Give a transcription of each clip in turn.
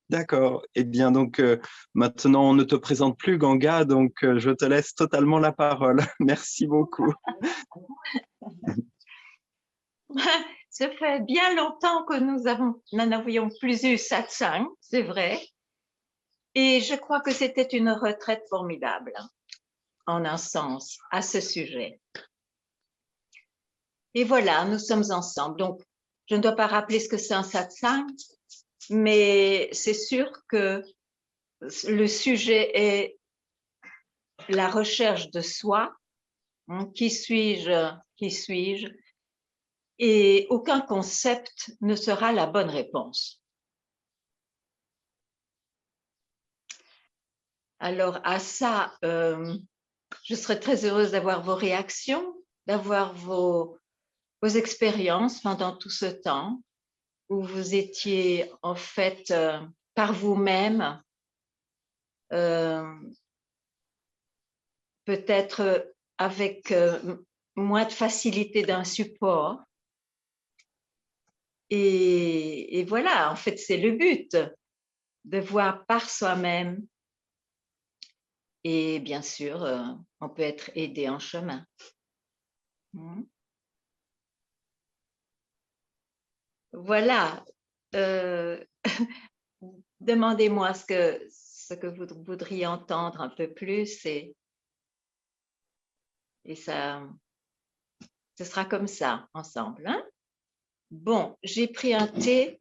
D'accord. Eh bien, donc, maintenant, on ne te présente plus, Ganga, donc je te laisse totalement la parole. Merci beaucoup. Ça fait bien longtemps que n'en avions plus eu satsang, c'est vrai. Et je crois que c'était une retraite formidable, en un sens, à ce sujet. Et voilà, nous sommes ensemble. Donc, je ne dois pas rappeler ce que c'est un satsang, mais c'est sûr que le sujet est la recherche de soi. Qui suis-je? Qui suis-je? Et aucun concept ne sera la bonne réponse. Alors à ça, je serais très heureuse d'avoir vos réactions, d'avoir vos expériences pendant tout ce temps où vous étiez en fait par vous-même, peut-être avec moins de facilité d'un support. Et voilà, en fait, c'est le but, de voir par soi-même. Et bien sûr, on peut être aidé en chemin. Voilà. Demandez-moi ce que vous voudriez entendre un peu plus et ça, ce sera comme ça ensemble. Hein? Bon, j'ai pris un thé.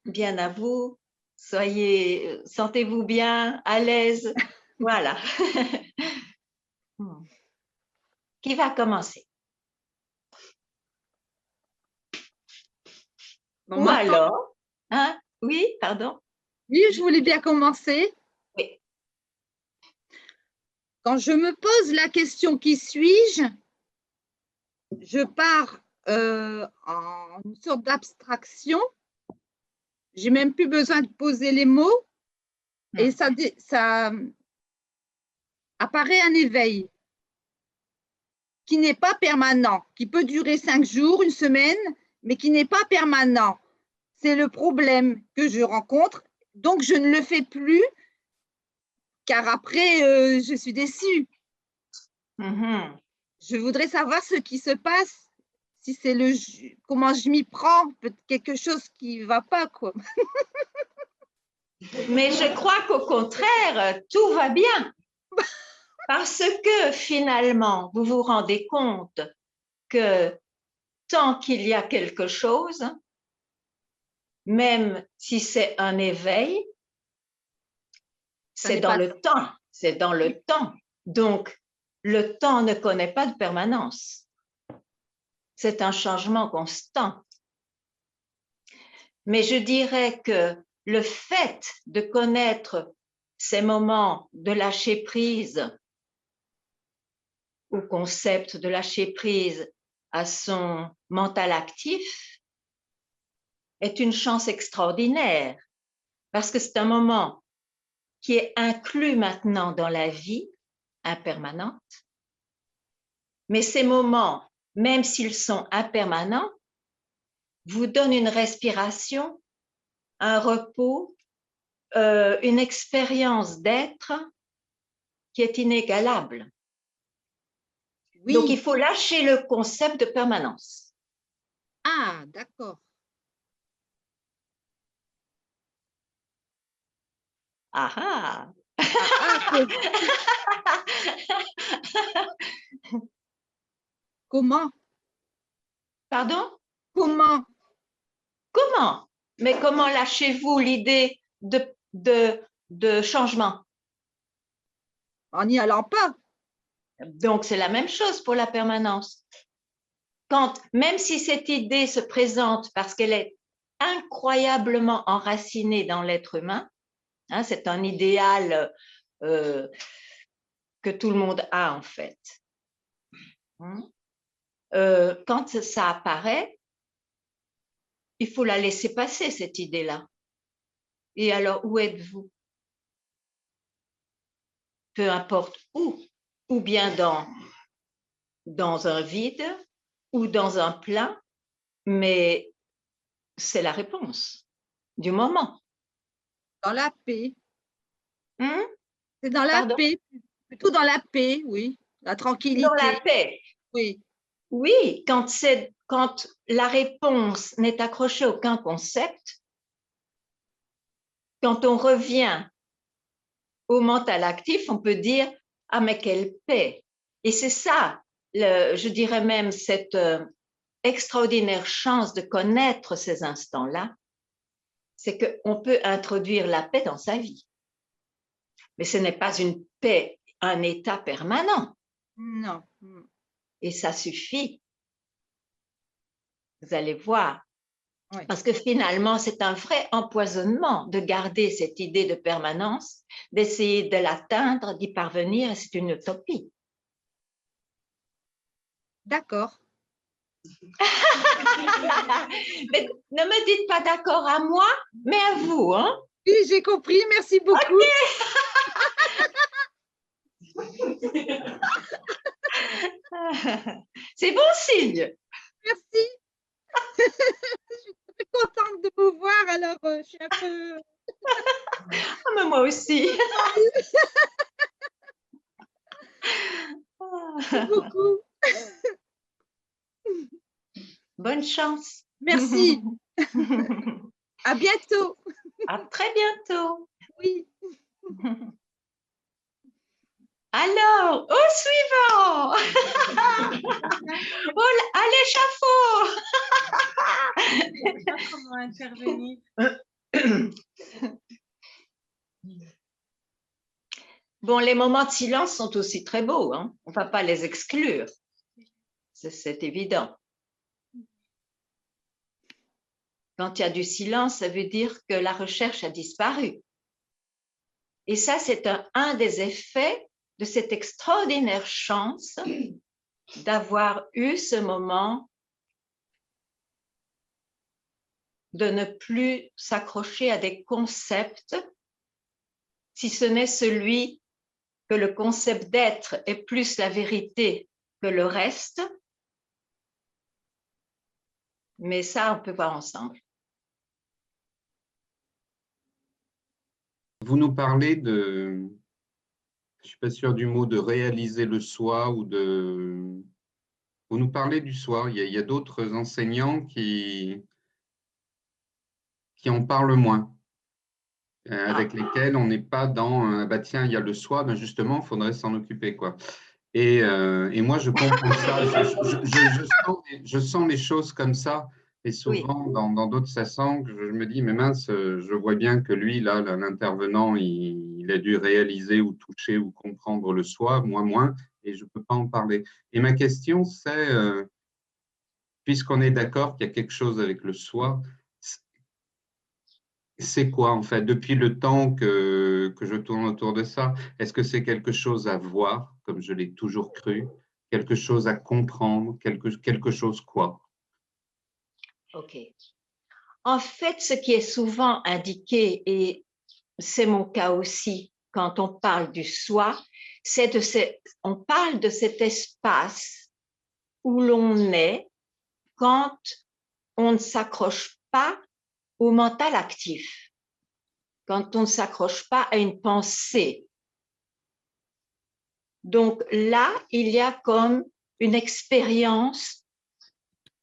Bien à vous. Sentez-vous bien, à l'aise. Voilà. Qui va commencer? On Ou m'entend? alors, hein? Oui, pardon? Oui, je voulais bien commencer. Oui. Quand je me pose la question qui suis-je, je pars en une sorte d'abstraction. J'ai même plus besoin de poser les mots et ça apparaît un éveil qui n'est pas permanent, qui peut durer 5 jours, une semaine, mais qui n'est pas permanent. C'est le problème que je rencontre, donc je ne le fais plus, car après, je suis déçue. Je voudrais savoir ce qui se passe, si c'est comment je m'y prends, quelque chose qui ne va pas, quoi. Mais je crois qu'au contraire, tout va bien. Parce que finalement, vous vous rendez compte que tant qu'il y a quelque chose, même si c'est un éveil, c'est dans le temps. C'est dans le temps. Donc, le temps ne connaît pas de permanence. C'est un changement constant. Mais je dirais que le fait de connaître ces moments de lâcher prise, au concept de lâcher prise à son mental actif, est une chance extraordinaire parce que c'est un moment qui est inclus maintenant dans la vie impermanente. Mais ces moments, même s'ils sont impermanents, vous donnent une respiration, un repos, une expérience d'être qui est inégalable. Oui. Donc, il faut lâcher le concept de permanence. Ah, d'accord. Ah ah. Comment? Pardon? Comment? Comment? Mais comment lâchez-vous l'idée de changement? En n'y allant pas. Donc, c'est la même chose pour la permanence. Même si cette idée se présente parce qu'elle est incroyablement enracinée dans l'être humain, hein, c'est un idéal que tout le monde a en fait. Quand ça apparaît, il faut la laisser passer, cette idée-là. Et alors, où êtes-vous? Peu importe où, ou bien dans un vide, ou dans un plein, mais c'est la réponse du moment. Dans la paix. Hmm? C'est dans la Pardon? paix, plutôt dans la paix, oui. La Dans tranquillité, la paix. oui. Oui, quand la réponse n'est accrochée à aucun concept, quand on revient au mental actif, on peut dire « Ah, mais quelle paix !» Et c'est ça, je dirais même cette extraordinaire chance de connaître ces instants-là, c'est qu'on peut introduire la paix dans sa vie. Mais ce n'est pas une paix, un état permanent. Non. Et ça suffit. Vous allez voir. Oui. Parce que finalement, c'est un vrai empoisonnement de garder cette idée de permanence, d'essayer de l'atteindre, d'y parvenir, et c'est une utopie. D'accord. Mais ne me dites pas d'accord à moi, mais à vous, hein? Oui, j'ai compris, merci beaucoup. C'est bon signe. Merci. Je suis très contente de vous voir, alors je suis un peu… Ah, mais moi aussi. Merci beaucoup. Bonne chance. Merci. À bientôt. À très bientôt. Oui. Alors, au suivant. À l'échafaud. Je ne sais pas comment intervenir. Bon, les moments de silence sont aussi très beaux, hein? On ne va pas les exclure. C'est évident. Quand il y a du silence, ça veut dire que la recherche a disparu. Et ça, c'est un des effets de cette extraordinaire chance d'avoir eu ce moment de ne plus s'accrocher à des concepts, si ce n'est celui que le concept d'être est plus la vérité que le reste. Mais ça, on peut voir ensemble. Vous nous parlez de, je ne suis pas sûr du mot, de réaliser le soi ou de… Vous nous parlez du soi. Il y a d'autres enseignants qui en parlent moins, avec lesquels on n'est pas dans bah tiens, il y a le soi, ben justement, il faudrait s'en occuper, quoi. Et moi, je comprends ça. Je sens les choses comme ça. Et souvent, dans d'autres sessants, je me dis, mais mince, je vois bien que lui, là, l'intervenant, il a dû réaliser ou toucher ou comprendre le soi, moi moins, et je ne peux pas en parler. Et ma question, c'est, puisqu'on est d'accord qu'il y a quelque chose avec le soi, c'est quoi en fait? Depuis le temps que je tourne autour de ça, est-ce que c'est quelque chose à voir, comme je l'ai toujours cru, quelque chose à comprendre, quelque chose quoi? OK. En fait, ce qui est souvent indiqué, et c'est mon cas aussi quand on parle du soi, on parle de cet espace où l'on est quand on ne s'accroche pas au mental actif, quand on ne s'accroche pas à une pensée. Donc là, il y a comme une expérience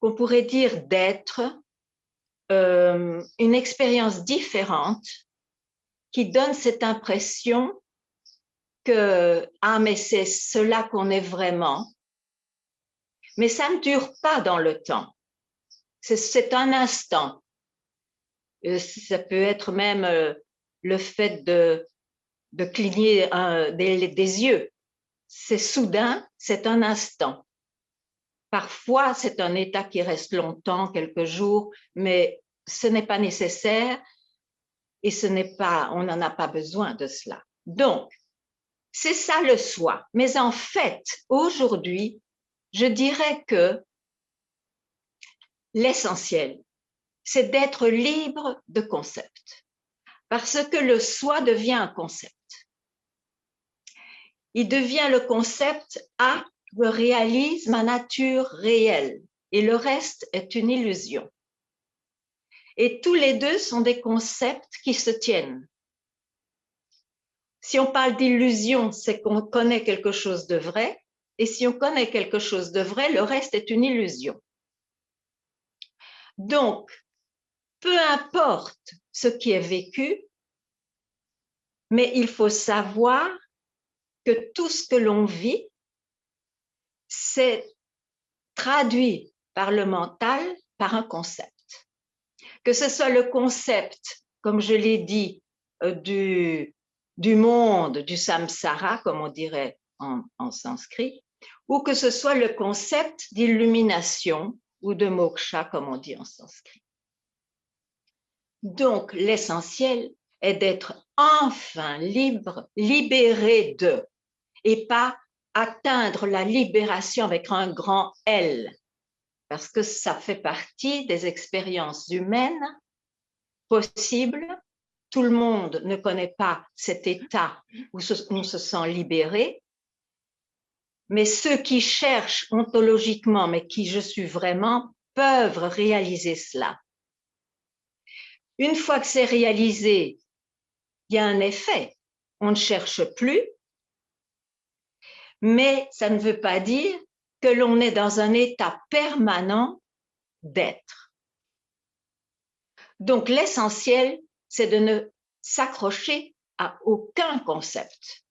qu'on pourrait dire d'être, une expérience différente qui donne cette impression que « ah, mais c'est cela qu'on est vraiment ». Mais ça ne dure pas dans le temps. C'est un instant. Ça peut être même le fait de cligner des yeux. C'est soudain, c'est un instant. Parfois, c'est un état qui reste longtemps, quelques jours, mais ce n'est pas nécessaire et on n'en a pas besoin de cela. Donc, c'est ça le soi. Mais en fait, aujourd'hui, je dirais que l'essentiel, c'est d'être libre de concept. Parce que le soi devient un concept. Il devient le concept « ah, je réalise ma nature réelle » et le reste est une illusion. Et tous les deux sont des concepts qui se tiennent. Si on parle d'illusion, c'est qu'on connaît quelque chose de vrai. Et si on connaît quelque chose de vrai, le reste est une illusion. Donc, peu importe ce qui est vécu, mais il faut savoir que tout ce que l'on vit, c'est traduit par le mental, par un concept. Que ce soit le concept, comme je l'ai dit, du monde, du samsara, comme on dirait en sanskrit, ou que ce soit le concept d'illumination ou de moksha, comme on dit en sanskrit. Donc, l'essentiel est d'être enfin libre, libéré de, et pas atteindre la libération avec un grand L, parce que ça fait partie des expériences humaines possibles. Tout le monde ne connaît pas cet état où on se sent libéré, mais ceux qui cherchent ontologiquement, mais qui je suis vraiment, peuvent réaliser cela. Une fois que c'est réalisé, il y a un effet. On ne cherche plus, mais ça ne veut pas dire que l'on est dans un état permanent d'être. Donc, l'essentiel, c'est de ne s'accrocher à aucun concept,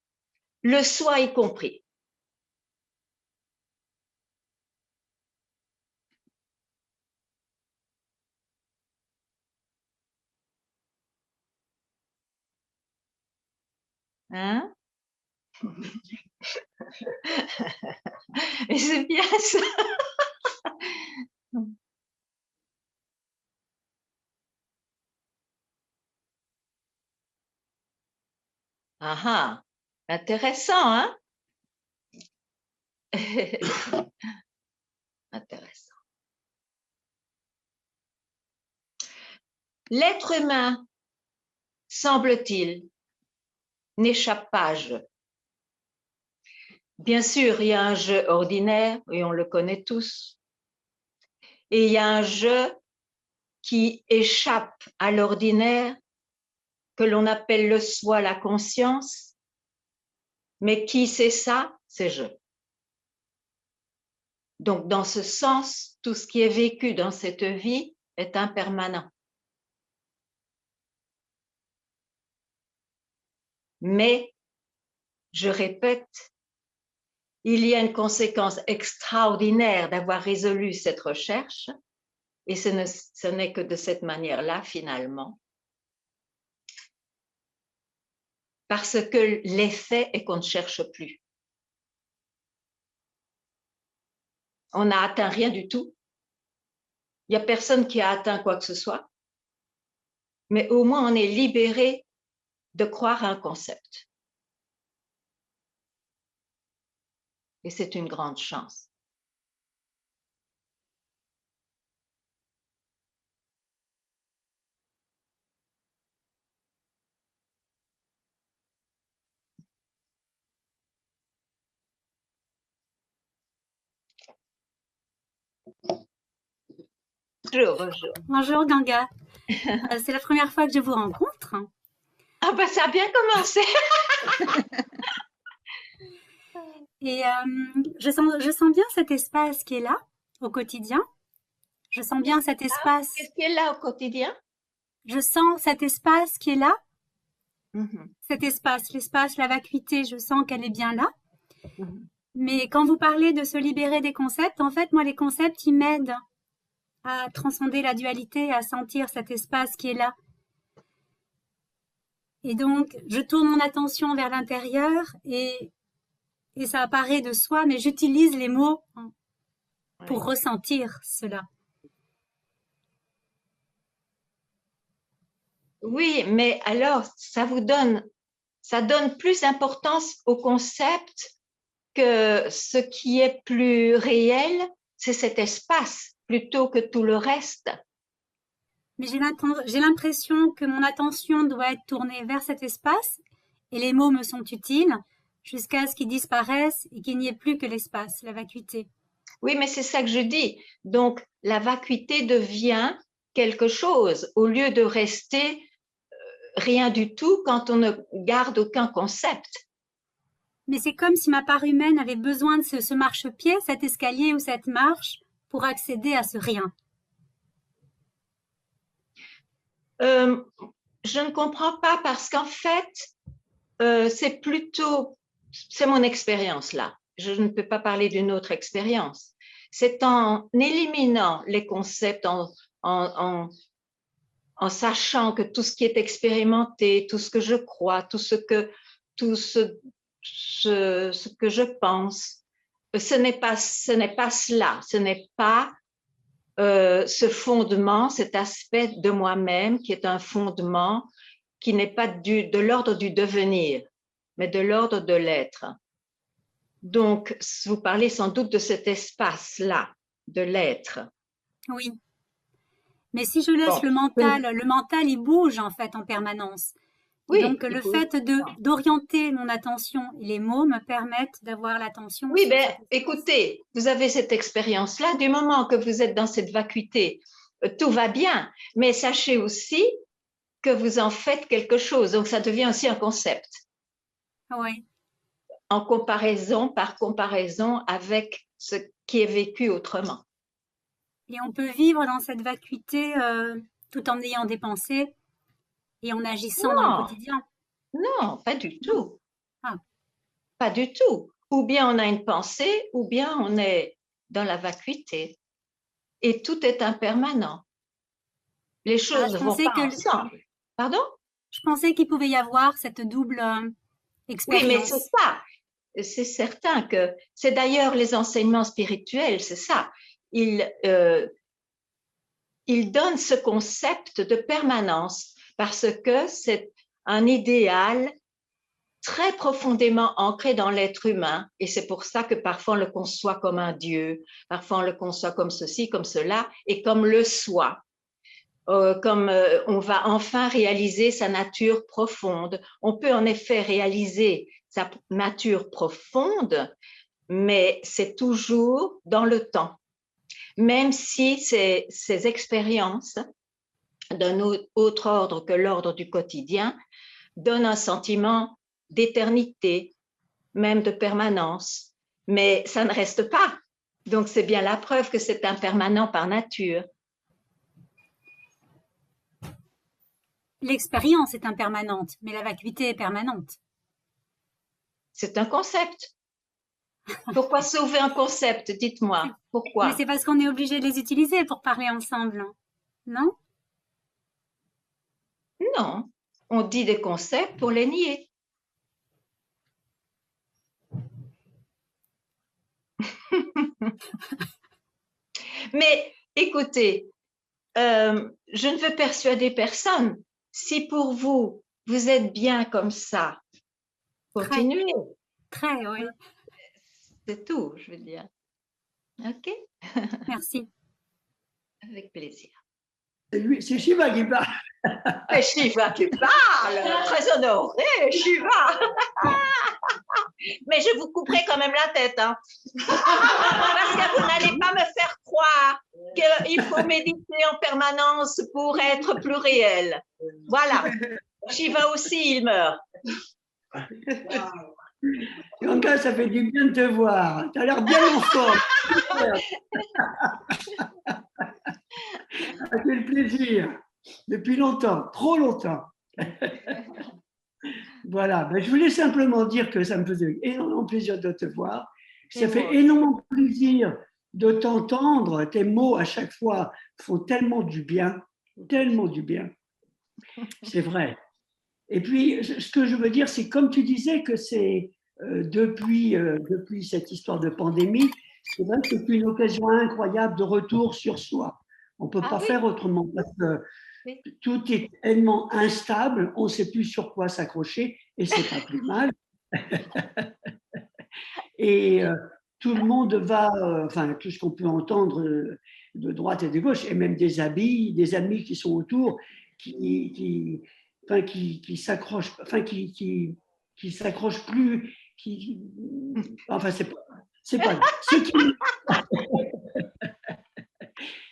le soi y compris. Hein? Et c'est bien ça. Ah ah, intéressant, hein? Intéressant. L'être humain, semble-t-il, n'échappe pas à jeu. Bien sûr, il y a un jeu ordinaire, et on le connaît tous, et il y a un jeu qui échappe à l'ordinaire, que l'on appelle le soi, la conscience, mais qui c'est ça? C'est je. Donc, dans ce sens, tout ce qui est vécu dans cette vie est impermanent. Mais, je répète, il y a une conséquence extraordinaire d'avoir résolu cette recherche, et ce n'est que de cette manière-là, finalement, parce que l'effet est qu'on ne cherche plus. On n'a atteint rien du tout. Il n'y a personne qui a atteint quoi que ce soit, mais au moins on est libéré de croire à un concept. Et c'est une grande chance. Bonjour, bonjour. Bonjour Ganga. C'est la première fois que je vous rencontre. Ah ben ça a bien commencé. Et je sens bien cet espace qui est là au quotidien. Je sens bien cet espace. Qu'est-ce qui est là au quotidien? Je sens cet espace qui est là. Mm-hmm. Cet espace, l'espace, la vacuité, je sens qu'elle est bien là. Mm-hmm. Mais quand vous parlez de se libérer des concepts, en fait, moi, les concepts, ils m'aident à transcender la dualité, à sentir cet espace qui est là. Et donc, je tourne mon attention vers l'intérieur et ça apparaît de soi, mais j'utilise les mots pour ressentir cela. Oui, mais alors, ça donne plus d'importance au concept que ce qui est plus réel, c'est cet espace plutôt que tout le reste. Mais j'ai l'impression que mon attention doit être tournée vers cet espace et les mots me sont utiles jusqu'à ce qu'ils disparaissent et qu'il n'y ait plus que l'espace, la vacuité. Oui, mais c'est ça que je dis. Donc, la vacuité devient quelque chose au lieu de rester rien du tout quand on ne garde aucun concept. Mais c'est comme si ma part humaine avait besoin de ce marchepied, cet escalier ou cette marche pour accéder à ce rien. Je ne comprends pas parce qu'en fait, c'est mon expérience là. Je ne peux pas parler d'une autre expérience. C'est en éliminant les concepts, en sachant que tout ce qui est expérimenté, tout ce que je crois, tout ce que je pense, ce n'est pas cela, ce n'est pas ce fondement, cet aspect de moi-même qui est un fondement qui n'est pas de l'ordre du devenir, mais de l'ordre de l'être. Donc, vous parlez sans doute de cet espace-là, de l'être. Oui. Mais si je laisse le mental, il bouge en fait en permanence. Oui, donc, le fait d'orienter mon attention et les mots me permettent d'avoir l'attention. Oui, ben, écoutez, vous avez cette expérience-là. Du moment que vous êtes dans cette vacuité, tout va bien. Mais sachez aussi que vous en faites quelque chose. Donc, ça devient aussi un concept. Oui. Par comparaison avec ce qui est vécu autrement. Et on peut vivre dans cette vacuité tout en ayant des pensées et en agissant dans le quotidien. Non, pas du tout. Ah. Pas du tout. Ou bien on a une pensée, ou bien on est dans la vacuité. Et tout est impermanent. Les choses ne vont pas ensemble. Pardon? Je pensais qu'il pouvait y avoir cette double expérience. Oui, mais c'est ça. C'est certain que c'est d'ailleurs les enseignements spirituels, c'est ça. Ils donnent ce concept de permanence parce que c'est un idéal très profondément ancré dans l'être humain et c'est pour ça que parfois on le conçoit comme un Dieu, parfois on le conçoit comme ceci, comme cela et comme le soi. Comme on va enfin réaliser sa nature profonde. On peut en effet réaliser sa nature profonde, mais c'est toujours dans le temps. Même si ces expériences d'un autre ordre que l'ordre du quotidien donnent un sentiment d'éternité, même de permanence, mais ça ne reste pas. Donc c'est bien la preuve que c'est impermanent par nature. L'expérience est impermanente, mais la vacuité est permanente. C'est un concept. Pourquoi sauver un concept? Dites-moi, pourquoi? Mais c'est parce qu'on est obligé de les utiliser pour parler ensemble, non? Non, on dit des concepts pour les nier. Mais écoutez, je ne veux persuader personne. Si pour vous, vous êtes bien comme ça, continuez. Très, oui. C'est tout, je veux dire. OK? Merci. Avec plaisir. C'est Shiva qui parle. C'est Shiva qui parle. Très honoré, Shiva. Mais je vous couperai quand même la tête. Hein. Parce que vous n'allez pas me faire croire qu'il faut méditer en permanence pour être plus réel. Voilà. Shiva aussi, il meurt. Bianca, ça fait du bien de te voir. Tu as l'air bien en forme. Ça fait le plaisir. Depuis longtemps, trop longtemps. Voilà, ben, je voulais simplement dire que ça me faisait énormément plaisir de te voir. Ça fait énormément plaisir de t'entendre. Tes mots à chaque fois font tellement du bien, tellement du bien. C'est vrai. Et puis, ce que je veux dire, c'est comme tu disais que c'est depuis cette histoire de pandémie, c'est vrai que c'est une occasion incroyable de retour sur soi. On ne peut pas faire autrement parce que tout est tellement instable, on ne sait plus sur quoi s'accrocher et c'est pas plus mal. Et tout le monde va, enfin tout ce qu'on peut entendre de droite et de gauche, et même des amis qui sont autour, qui s'accrochent, enfin qui s'accrochent plus, enfin c'est pas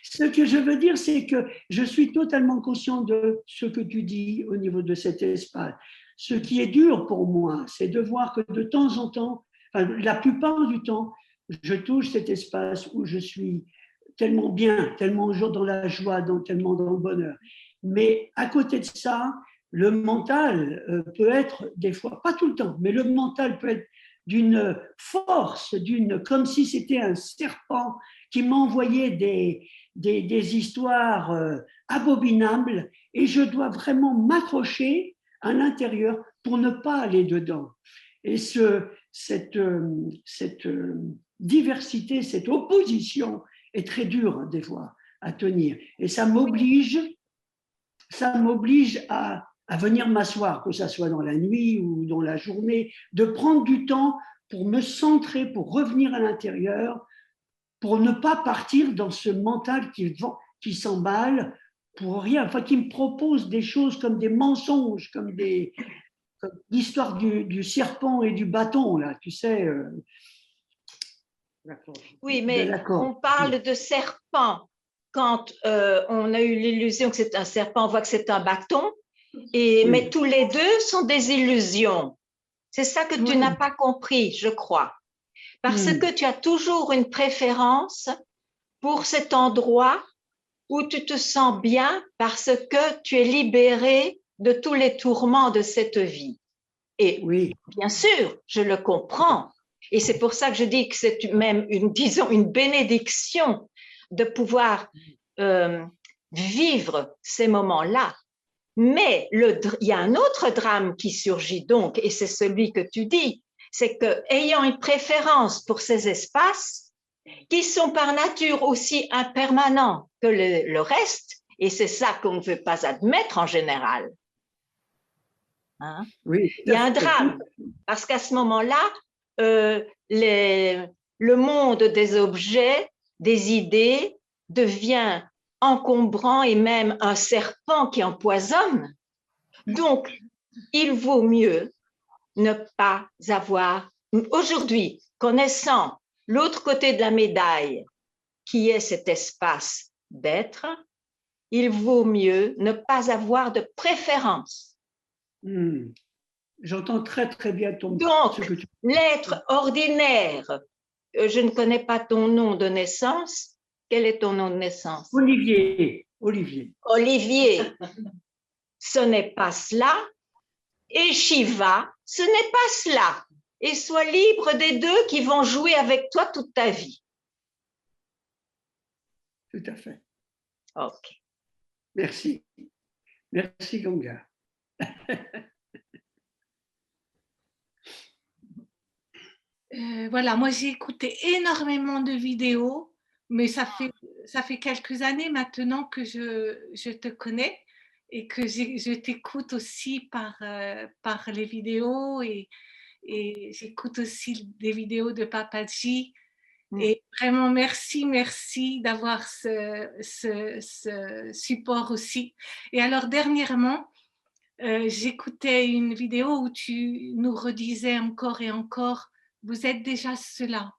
ce ce que je veux dire, c'est que je suis totalement conscient de ce que tu dis au niveau de cet espace. Ce qui est dur pour moi, c'est de voir que de temps en temps, enfin, la plupart du temps, je touche cet espace où je suis tellement bien, tellement dans la joie, tellement dans le bonheur. Mais à côté de ça, le mental peut être des fois, pas tout le temps, mais le mental peut être d'une force, comme si c'était un serpent qui m'envoyait des histoires abominables et je dois vraiment m'accrocher à l'intérieur pour ne pas aller dedans. Et cette diversité, cette opposition est très dure des fois à tenir. Et ça m'oblige à venir m'asseoir, que ce soit dans la nuit ou dans la journée, de prendre du temps pour me centrer, pour revenir à l'intérieur, pour ne pas partir dans ce mental qui s'emballe pour rien, enfin qui me propose des choses comme des mensonges, comme l'histoire du serpent et du bâton, là, tu sais. Oui, mais on parle de serpent. Quand on a eu l'illusion que c'est un serpent, on voit que c'est un bâton, mais tous les deux sont des illusions. C'est ça que tu n'as pas compris, je crois. Parce que tu as toujours une préférence pour cet endroit où tu te sens bien parce que tu es libéré de tous les tourments de cette vie. Et bien sûr, je le comprends. Et c'est pour ça que je dis que c'est même une bénédiction de pouvoir vivre ces moments-là. Mais il y a un autre drame qui surgit donc, et c'est celui que tu dis, c'est que ayant une préférence pour ces espaces qui sont par nature aussi impermanents que le reste, et c'est ça qu'on ne veut pas admettre en général. Hein? Il y a un drame, parce qu'à ce moment-là, le monde des objets, des idées devient encombrant et même un serpent qui empoisonne. Donc, il vaut mieux ne pas avoir, aujourd'hui, connaissant l'autre côté de la médaille, qui est cet espace d'être, il vaut mieux ne pas avoir de préférence. J'entends très très bien ton... Donc, l'être ordinaire, je ne connais pas ton nom de naissance. Quel est ton nom de naissance? Olivier. Olivier, ce n'est pas cela. Et Shiva, ce n'est pas cela. Et sois libre des deux qui vont jouer avec toi toute ta vie. Tout à fait. Ok. Merci. Merci, Ganga. Voilà, moi j'ai écouté énormément de vidéos, mais ça fait quelques années maintenant que je te connais et que je t'écoute aussi par les vidéos et j'écoute aussi des vidéos de Papaji. Et vraiment, merci d'avoir ce support aussi. Et alors, dernièrement, j'écoutais une vidéo où tu nous redisais encore et encore, vous êtes déjà cela.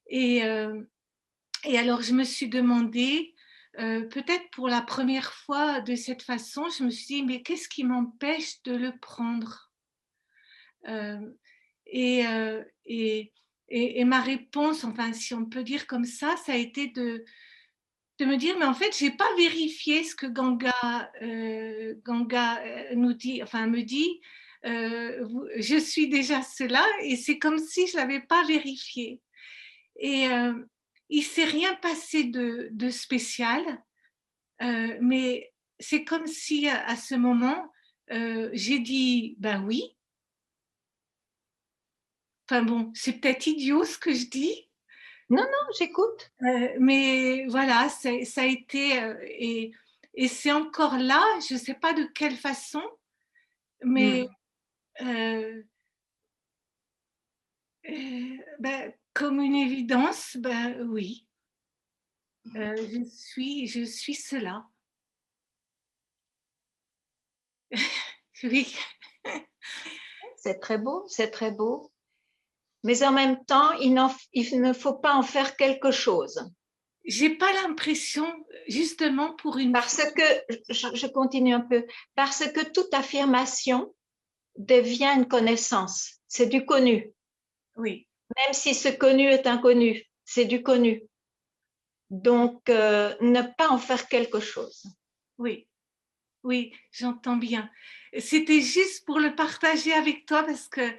Et alors, je me suis demandé, peut-être pour la première fois de cette façon, je me suis dit, mais qu'est-ce qui m'empêche de le prendre? Et ma réponse, enfin, si on peut dire comme ça a été de me dire, mais en fait, je n'ai pas vérifié ce que Ganga nous dit, enfin, me dit, je suis déjà cela, et c'est comme si je ne l'avais pas vérifié. Et il ne s'est rien passé de spécial, mais c'est comme si à ce moment, j'ai dit, ben oui. Enfin bon, c'est peut-être idiot ce que je dis. Non, j'écoute. Mais voilà, ça a été, et c'est encore là, je ne sais pas de quelle façon, mais comme une évidence, oui, je suis cela. Oui. C'est très beau, c'est très beau. Mais en même temps, il ne faut pas en faire quelque chose. j'ai pas l'impression, justement pour une... Parce que, je continue un peu, parce que toute affirmation devient une connaissance, c'est du connu. Oui. Même si ce connu est inconnu, c'est du connu. Donc, ne pas en faire quelque chose. Oui, oui, j'entends bien. C'était juste pour le partager avec toi parce qu'en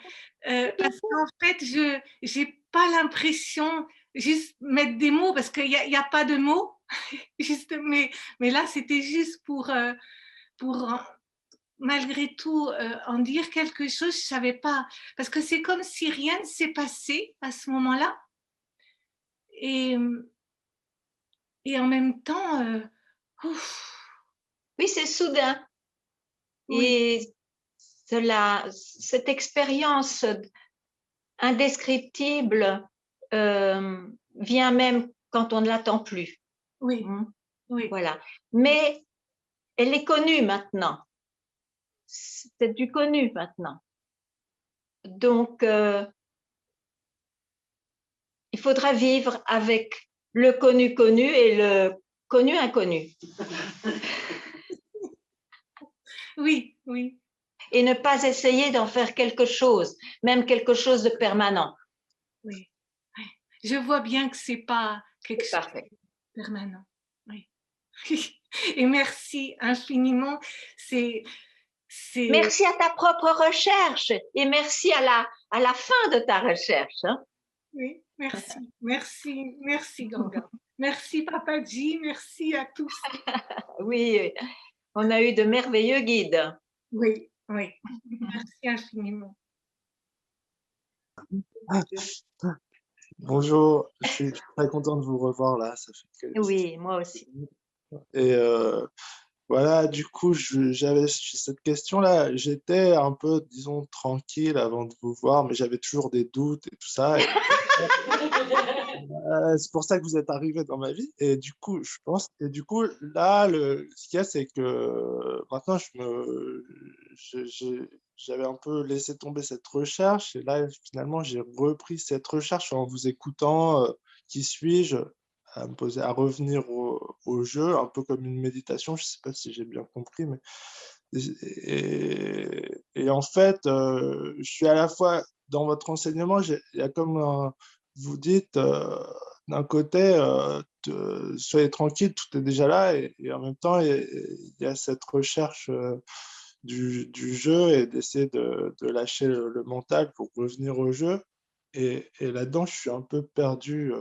fait, je n'ai pas l'impression juste mettre des mots parce qu'il n'y a pas de mots. Juste, mais là, c'était juste pour malgré tout en dire quelque chose. Je ne savais pas parce que c'est comme si rien ne s'est passé à ce moment-là. Et en même temps, oui, c'est soudain. Oui. Et cette expérience indescriptible vient même quand on ne l'attend plus. Oui. Oui. Voilà. Mais elle est connue maintenant. C'est du connu maintenant. Donc, il faudra vivre avec le connu connu et le connu inconnu. Oui, oui. Et ne pas essayer d'en faire quelque chose, même quelque chose de permanent. Oui. Je vois bien que c'est pas quelque chose de permanent. Oui. Et merci infiniment. Merci à ta propre recherche et merci à la fin de ta recherche. Hein. Oui, merci. Merci, merci Ganga. Merci Papaji, merci à tous. Oui, on a eu de merveilleux guides. Oui, oui. Merci infiniment. Bonjour, je suis très content de vous revoir là. Ça fait oui, moi aussi. Et voilà, du coup, j'avais cette question-là. J'étais un peu, disons, tranquille avant de vous voir, mais j'avais toujours des doutes et tout ça. C'est pour ça que vous êtes arrivé dans ma vie. Et du coup, je pense, et du coup, là, ce qu'il y a, c'est que maintenant, j'avais un peu laissé tomber cette recherche. Et là, finalement, j'ai repris cette recherche en vous écoutant. Qui suis-je? À me poser, à revenir au jeu, un peu comme une méditation. Je ne sais pas si j'ai bien compris, mais et en fait, je suis à la fois dans votre enseignement, il y a comme vous dites d'un côté, soyez tranquille, tout est déjà là, et en même temps, il y a cette recherche du jeu et d'essayer de lâcher le mental pour revenir au jeu. Et là-dedans, je suis un peu perdu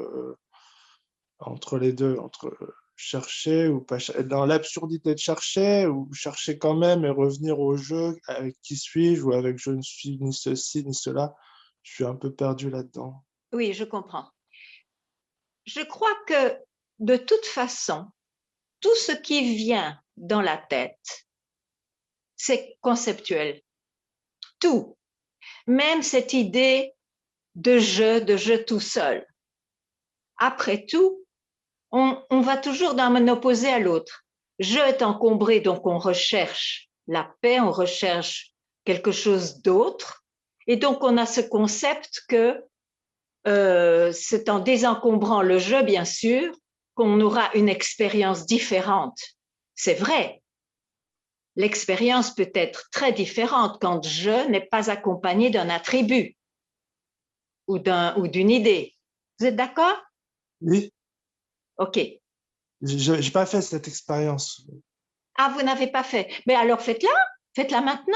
entre les deux, entre chercher ou pas chercher, dans l'absurdité de chercher ou chercher quand même et revenir au jeu avec qui suis-je ou avec je ne suis ni ceci ni cela. Je suis un peu perdu là-dedans. Oui, je comprends. Je crois que de toute façon, tout ce qui vient dans la tête, c'est conceptuel. Tout. Même cette idée de jeu tout seul. Après tout, on va toujours d'un opposé à l'autre. Je est encombré, donc on recherche la paix, on recherche quelque chose d'autre. Et donc, on a ce concept que c'est en désencombrant le jeu, bien sûr, qu'on aura une expérience différente. C'est vrai. L'expérience peut être très différente quand je n'est pas accompagné d'un attribut ou d'une idée. Vous êtes d'accord? Oui. OK. Je n'ai pas fait cette expérience. Ah, vous n'avez pas fait. Mais alors faites-la. Faites-la maintenant.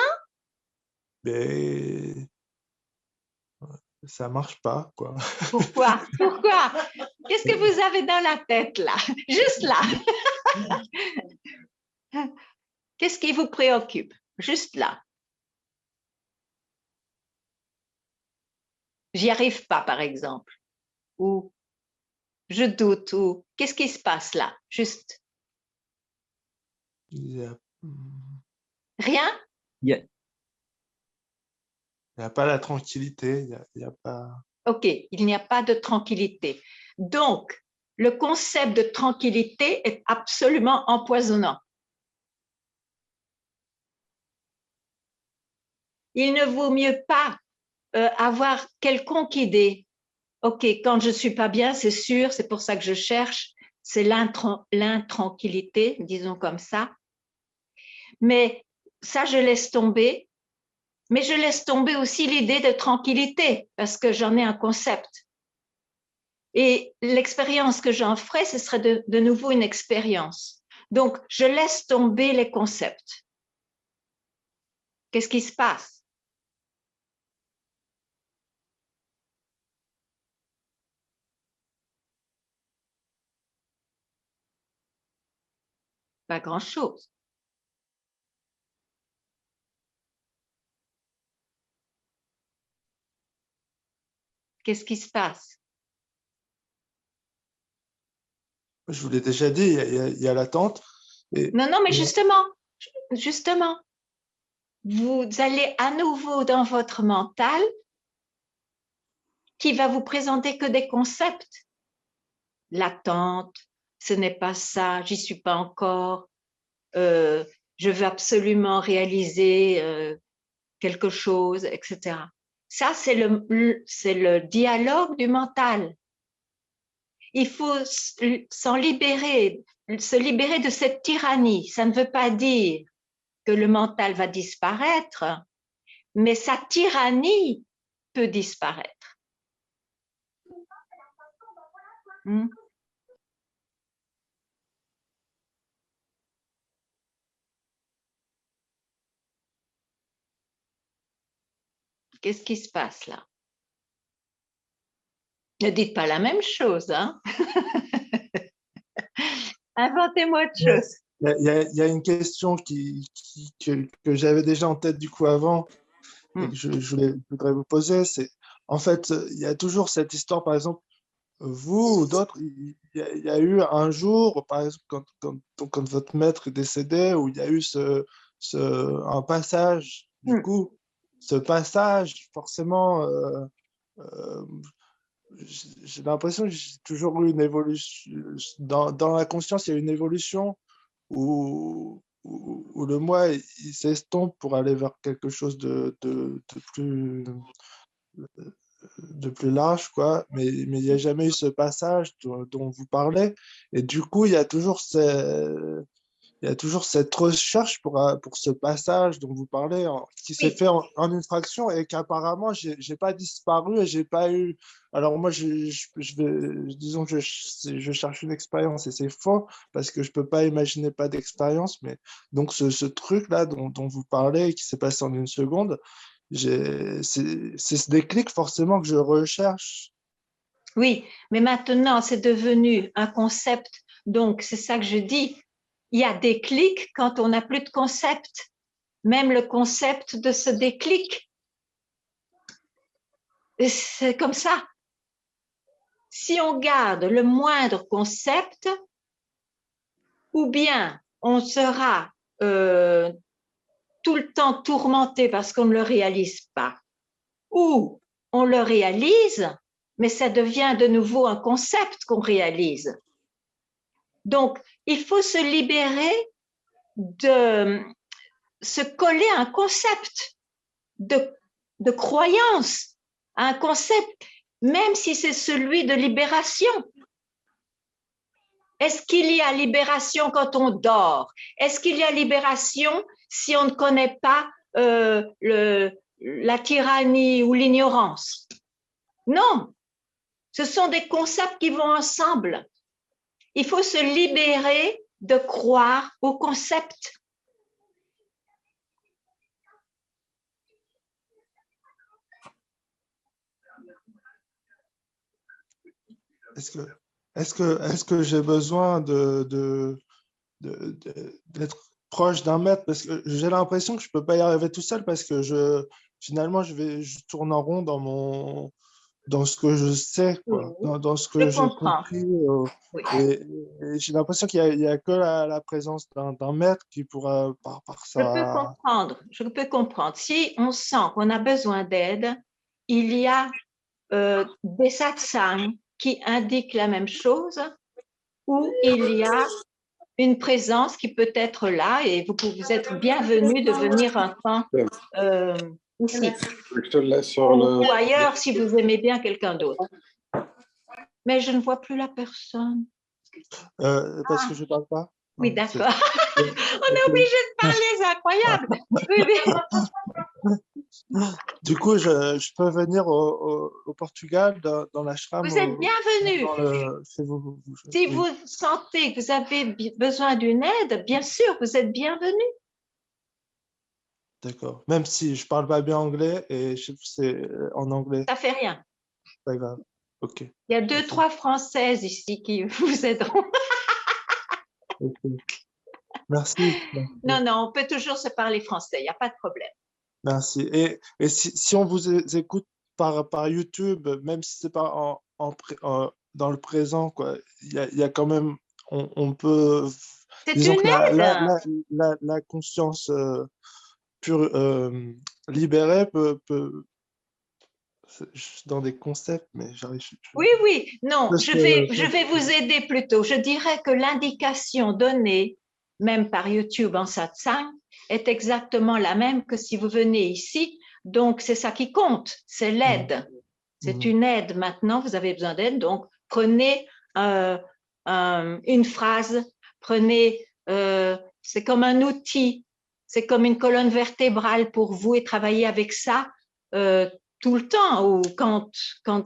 Mais ça marche pas, quoi. Pourquoi? Pourquoi? Qu'est-ce que vous avez dans la tête, là? Juste là. Qu'est-ce qui vous préoccupe? Juste là. J'y arrive pas, par exemple. Ou je doute. Ou qu'est-ce qui se passe là? Juste. Rien? Il n'y a pas la tranquillité. Il y a pas... OK, il n'y a pas de tranquillité. Donc, le concept de tranquillité est absolument empoisonnant. Il ne vaut mieux pas avoir quelconque idée. OK, quand je ne suis pas bien, c'est sûr, c'est pour ça que je cherche. c'est l'intranquillité, disons comme ça. Mais ça, je laisse tomber. Mais je laisse tomber aussi l'idée de tranquillité parce que j'en ai un concept. Et l'expérience que j'en ferai, ce serait de nouveau une expérience. Donc, je laisse tomber les concepts. Qu'est-ce qui se passe? Pas grand-chose. Qu'est-ce qui se passe? Je vous l'ai déjà dit, il y a l'attente. Non, mais justement, vous allez à nouveau dans votre mental qui va vous présenter que des concepts. L'attente, ce n'est pas ça, j'y suis pas encore, je veux absolument réaliser quelque chose, etc. Ça, c'est le dialogue du mental. Il faut se libérer de cette tyrannie. Ça ne veut pas dire que le mental va disparaître, mais sa tyrannie peut disparaître. Qu'est-ce qui se passe là? Ne dites pas la même chose, hein? Inventez-moi autre chose. Il y a une question que j'avais déjà en tête du coup avant et que je voudrais vous poser, c'est en fait, il y a toujours cette histoire, par exemple, vous ou d'autres, il y a eu un jour, par exemple, quand votre maître est décédé, où il y a eu un passage, du coup, ce passage, forcément, j'ai l'impression que j'ai toujours eu une évolution, dans la conscience, il y a une évolution où le moi, il s'estompe pour aller vers quelque chose de plus large, quoi. Mais il n'y a jamais eu ce passage dont vous parlez. Et du coup, il y a toujours cette recherche pour ce passage dont vous parlez, qui s'est fait en une fraction et qu'apparemment, je n'ai pas disparu et j'ai pas eu. Alors moi, disons que je cherche une expérience et c'est faux parce que je ne peux pas imaginer pas d'expérience. Mais donc, ce truc-là dont vous parlez qui s'est passé en une seconde, c'est ce déclic forcément que je recherche. Oui, mais maintenant, c'est devenu un concept. Donc, c'est ça que je dis. Il y a des clics quand on n'a plus de concept. Même le concept de ce déclic. C'est comme ça. Si on garde le moindre concept, ou bien on sera tout le temps tourmenté parce qu'on ne le réalise pas, ou on le réalise, mais ça devient de nouveau un concept qu'on réalise. Donc, il faut se libérer de se coller à un concept de croyance, à un concept, même si c'est celui de libération. Est-ce qu'il y a libération quand on dort? Est-ce qu'il y a libération si on ne connaît pas la tyrannie ou l'ignorance? Non, ce sont des concepts qui vont ensemble. Il faut se libérer de croire au concept. Est-ce que j'ai besoin d'être proche d'un maître? Parce que j'ai l'impression que je ne peux pas y arriver tout seul parce que finalement, je tourne en rond dans ce que je sais, quoi, dans ce que j'ai compris. Et j'ai l'impression qu'il n'y a que la présence d'un maître qui pourra, par ça. Je peux comprendre. Si on sent qu'on a besoin d'aide, il y a des satsangs qui indiquent la même chose, où il y a une présence qui peut être là et vous êtes bienvenue de venir un temps ici. Je te laisse sur ou ailleurs si vous aimez bien quelqu'un d'autre. Mais je ne vois plus la personne. Parce que je ne parle pas. Oui, d'accord. On est obligé de parler, c'est incroyable. Du coup, je peux venir au Portugal, dans l'ashram. Vous êtes bienvenue. Si oui. vous sentez que vous avez besoin d'une aide, bien sûr, vous êtes bienvenue. D'accord. Même si je ne parle pas bien anglais et c'est en anglais. Ça ne fait rien. Pas grave. OK. Il y a 2-3 Françaises ici qui vous aideront. Okay. Merci. Non, on peut toujours se parler français, il n'y a pas de problème. Merci. Et si on vous écoute par YouTube, même si ce n'est pas dans le présent, quoi, il y a quand même, on peut. C'est Disons une que aide. la conscience pure, libérée peut dans des concepts, mais j'arrive. Oui. Non, je vais vous aider plutôt. Je dirais que l'indication donnée, même par YouTube en satsang, est exactement la même que si vous venez ici. Donc, c'est ça qui compte, c'est l'aide. C'est une aide maintenant, vous avez besoin d'aide. Donc, prenez une phrase, c'est comme un outil, c'est comme une colonne vertébrale pour vous et travailler avec ça tout le temps ou quand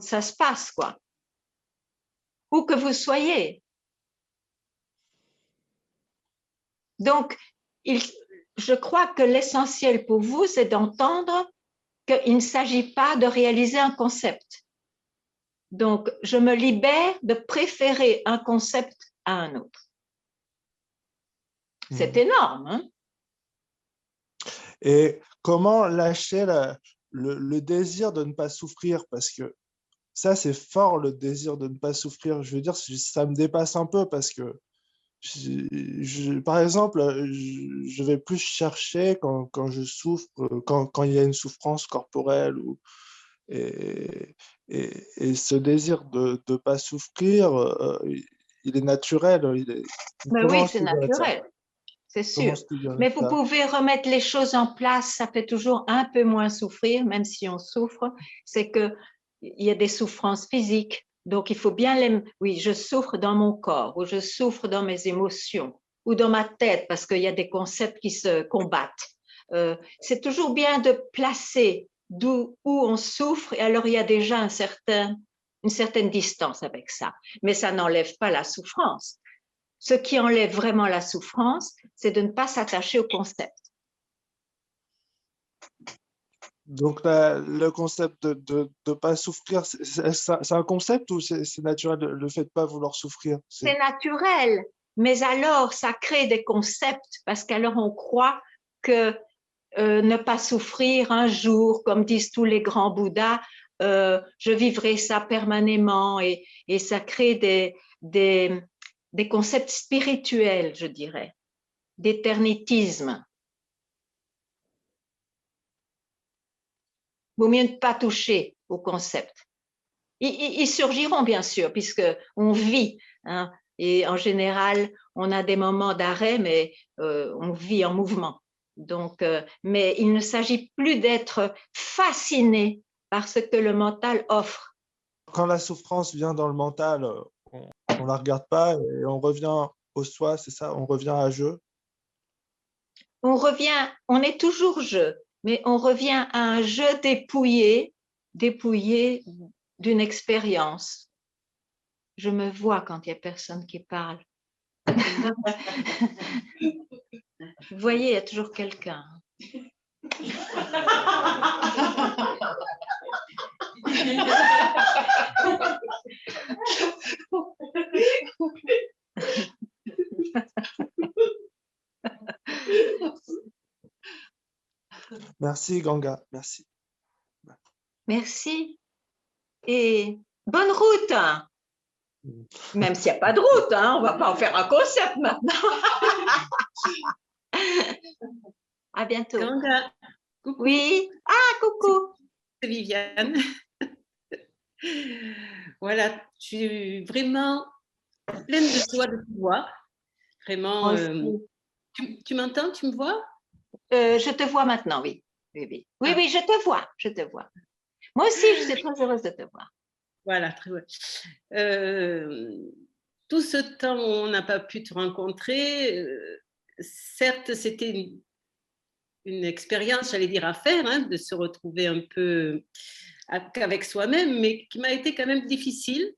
ça se passe, quoi. Où que vous soyez. Donc, je crois que l'essentiel pour vous, c'est d'entendre qu'il ne s'agit pas de réaliser un concept. Donc, je me libère de préférer un concept à un autre. C'est énorme, hein? Et comment lâcher le désir de ne pas souffrir? Parce que ça, c'est fort, le désir de ne pas souffrir. Je veux dire, ça me dépasse un peu parce que, par exemple, je vais plus chercher quand je souffre, quand il y a une souffrance corporelle. Et ce désir de ne pas souffrir, il est naturel. Mais oui, c'est naturel. C'est sûr. Mais vous pouvez remettre les choses en place, ça fait toujours un peu moins souffrir, même si on souffre. C'est qu'il y a des souffrances physiques. Donc, il faut bien Oui, je souffre dans mon corps, ou je souffre dans mes émotions, ou dans ma tête, parce qu'il y a des concepts qui se combattent. C'est toujours bien de placer où on souffre, et alors il y a déjà une certaine distance avec ça. Mais ça n'enlève pas la souffrance. Ce qui enlève vraiment la souffrance, c'est de ne pas s'attacher au concept. Donc, le concept de ne pas souffrir, c'est un concept ou c'est naturel, le fait de ne pas vouloir souffrir? C'est naturel, mais alors ça crée des concepts parce qu'alors on croit que ne pas souffrir un jour, comme disent tous les grands Bouddhas, je vivrai ça permanément et ça crée des concepts spirituels, je dirais, d'éternitisme. Vaut mieux ne pas toucher aux concepts. Ils surgiront, bien sûr, puisqu'on vit, hein, et en général, on a des moments d'arrêt, mais on vit en mouvement. Donc, mais il ne s'agit plus d'être fasciné par ce que le mental offre. Quand la souffrance vient dans le mental, on ne la regarde pas et on revient au soi, c'est ça? On revient à je? On est toujours je, mais on revient à un je dépouillé d'une expérience. Je me vois quand il n'y a personne qui parle. Vous voyez, il y a toujours quelqu'un. Merci, Ganga. Merci. Merci. Et bonne route. Même s'il n'y a pas de route, hein, on ne va pas en faire un concept maintenant. À bientôt. Ganga, coucou. Oui. Ah, coucou. C'est Viviane. Voilà, je suis vraiment pleine de joie de te voir. Vraiment. Tu m'entends? Tu me vois? Je te vois maintenant, oui. Oui, je te vois. Je te vois. Moi aussi, je suis très heureuse de te voir. Voilà, très bien. tout ce temps où on n'a pas pu te rencontrer, certes, c'était une expérience, j'allais dire, à faire, hein, de se retrouver un peu avec soi-même, mais qui m'a été quand même difficile,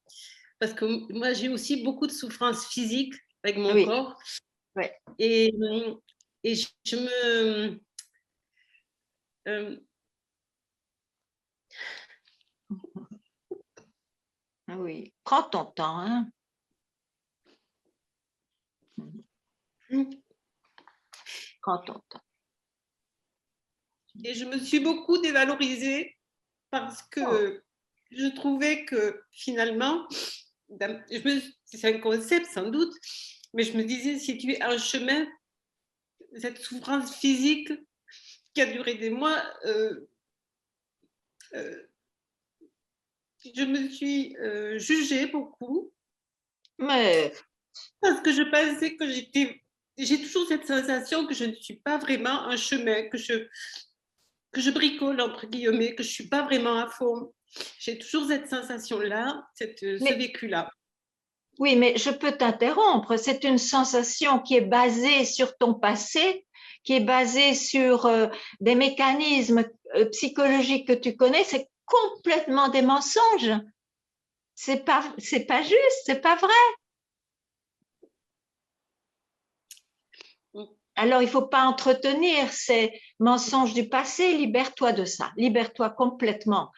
parce que moi, j'ai aussi beaucoup de souffrances physiques avec mon corps. Ouais. Et je me... Oui, prends ton temps. Hein. Prends ton temps. Et je me suis beaucoup dévalorisée parce que je trouvais que finalement, c'est un concept sans doute, mais je me disais, si tu es un chemin, cette souffrance physique qui a duré des mois, je me suis jugée beaucoup. Mais... Parce que je pensais que j'ai toujours cette sensation que je ne suis pas vraiment un chemin, que je bricole, entre guillemets, que je ne suis pas vraiment à fond. J'ai toujours cette sensation-là, ce vécu-là. Oui, mais je peux t'interrompre. C'est une sensation qui est basée sur ton passé, qui est basée sur des mécanismes psychologiques que tu connais. C'est complètement des mensonges. C'est pas juste, c'est pas vrai. Alors, il faut pas entretenir ces mensonges du passé. Libère-toi de ça. Libère-toi complètement.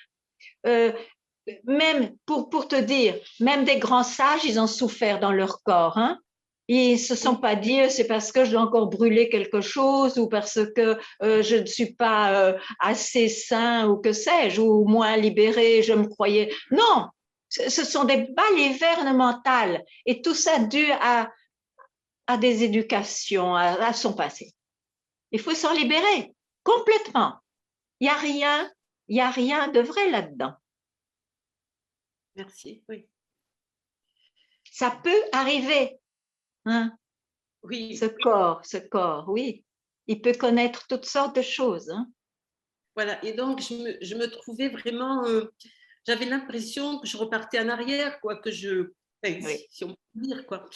Même pour te dire, même des grands sages, ils ont souffert dans leur corps. Hein. Ils se sont pas dit c'est parce que je dois encore brûler quelque chose ou parce que je ne suis pas assez sain ou que sais-je ou moins libéré, je me croyais. Non, ce sont des balivernes mentales et tout ça dû à des éducations, à son passé. Il faut s'en libérer complètement. Il y a rien de vrai là-dedans. Merci, oui. Ça peut arriver. Hein? Oui. Ce corps, oui. Il peut connaître toutes sortes de choses. Hein? Voilà, et donc je me trouvais vraiment... j'avais l'impression que je repartais en arrière, quoi, que si on peut dire, quoi.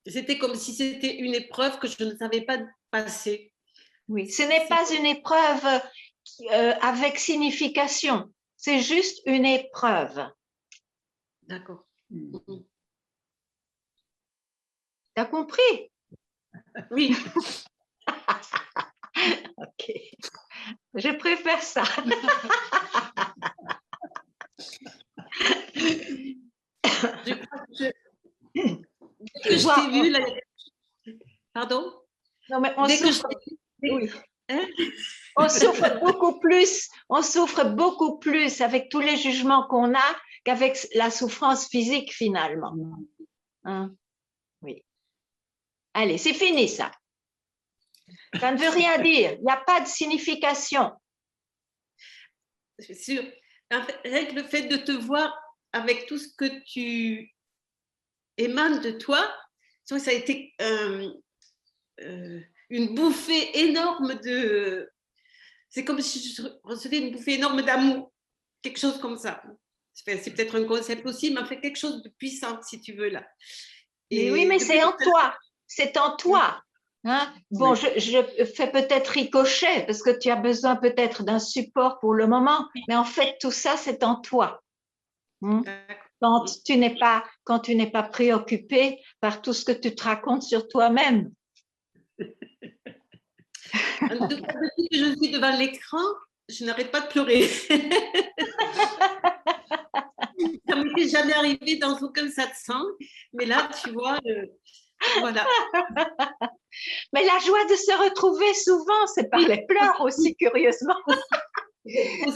C'était comme si c'était une épreuve que je ne savais pas passer. Oui, ce n'est pas une épreuve avec signification. C'est juste une épreuve. D'accord. T'as compris? Oui. Ok. Je préfère ça. Je crois que je t'ai vu là. Pardon? Non, mais on souffre. Oui. Hein? On souffre beaucoup plus avec tous les jugements qu'on a qu'avec la souffrance physique finalement. Hein? Oui. Allez, c'est fini ça. Ça ne veut rien dire. Il n'y a pas de signification. C'est sûr. En fait, avec le fait de te voir avec tout ce que tu émanes de toi, ça a été une bouffée énorme de... C'est comme si je recevais une bouffée énorme d'amour, quelque chose comme ça. C'est peut-être un concept aussi, mais en fait quelque chose de puissant, si tu veux, là. Mais oui, mais c'est en toi. C'est en toi. Hein? Bon, je fais peut-être ricochet parce que tu as besoin peut-être d'un support pour le moment, mais en fait, tout ça, c'est en toi. Quand tu n'es pas préoccupé par tout ce que tu te racontes sur toi-même. Depuis que je suis devant l'écran, je n'arrête pas de pleurer. Ça ne m'était jamais arrivé dans aucun satsang, mais là, tu vois, voilà. Mais la joie de se retrouver souvent, c'est par les pleurs aussi, curieusement. Il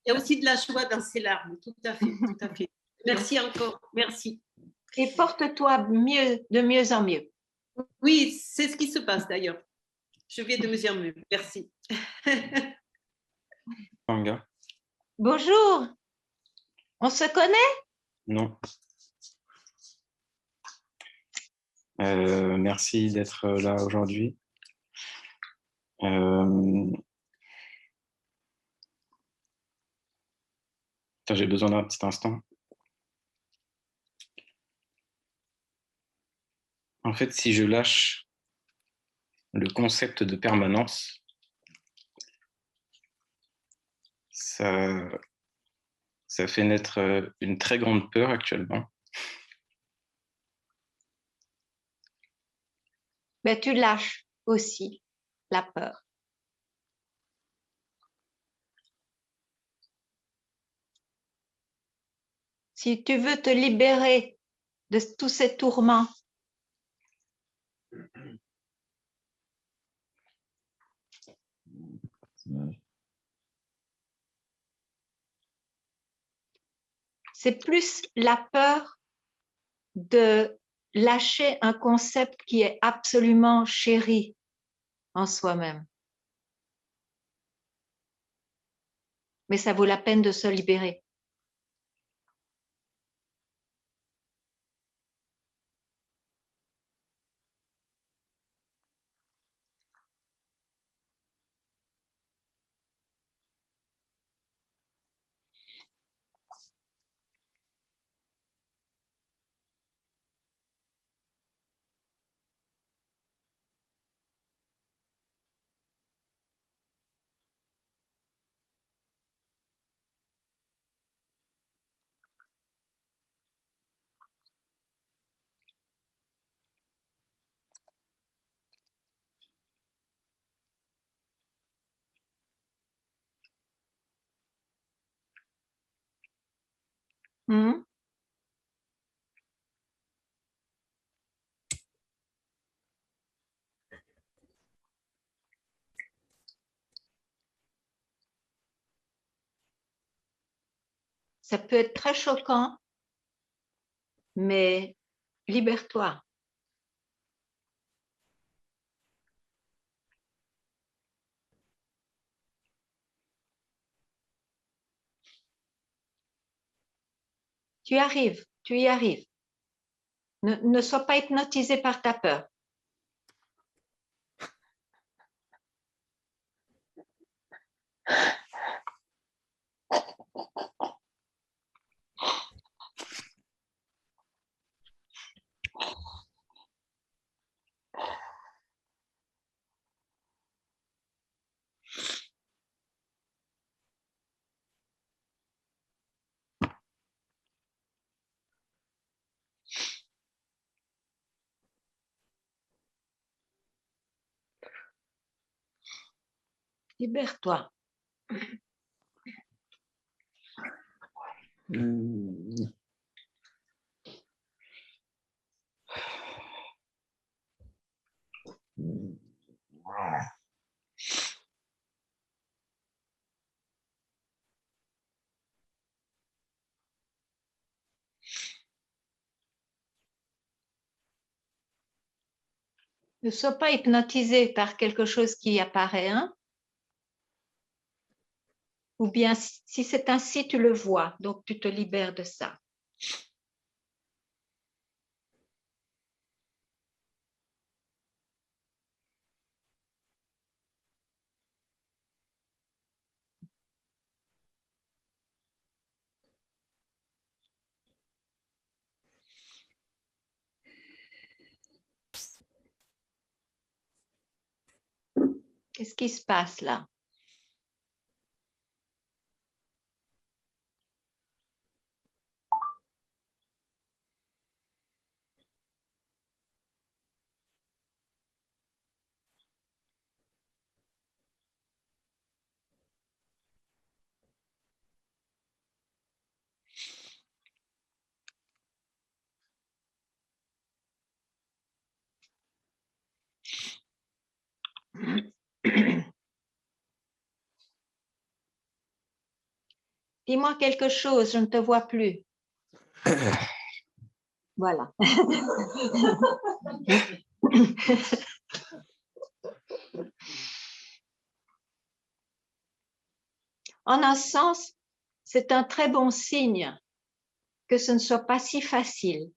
y a aussi de la joie dans ces larmes, tout à fait, tout à fait. Merci encore, merci. Et porte-toi de mieux en mieux. Oui, c'est ce qui se passe d'ailleurs. Je vais de mieux en mieux. Merci. Manga. Bonjour. On se connaît? Non. Merci d'être là aujourd'hui. J'ai besoin d'un petit instant. En fait, si je lâche le concept de permanence, ça fait naître une très grande peur actuellement. Mais tu lâches aussi la peur. Si tu veux te libérer de tous ces tourments, c'est plus la peur de lâcher un concept qui est absolument chéri en soi-même. Mais ça vaut la peine de se libérer. Hmm? Ça peut être très choquant, mais libère-toi. Tu y arrives. Ne sois pas hypnotisé par ta peur. Libère-toi. Ne sois pas hypnotisé par quelque chose qui apparaît, hein? Ou bien si c'est ainsi, tu le vois, donc tu te libères de ça. Qu'est-ce qui se passe là? Dis-moi quelque chose, je ne te vois plus. Voilà. En un sens, c'est un très bon signe que ce ne soit pas si facile,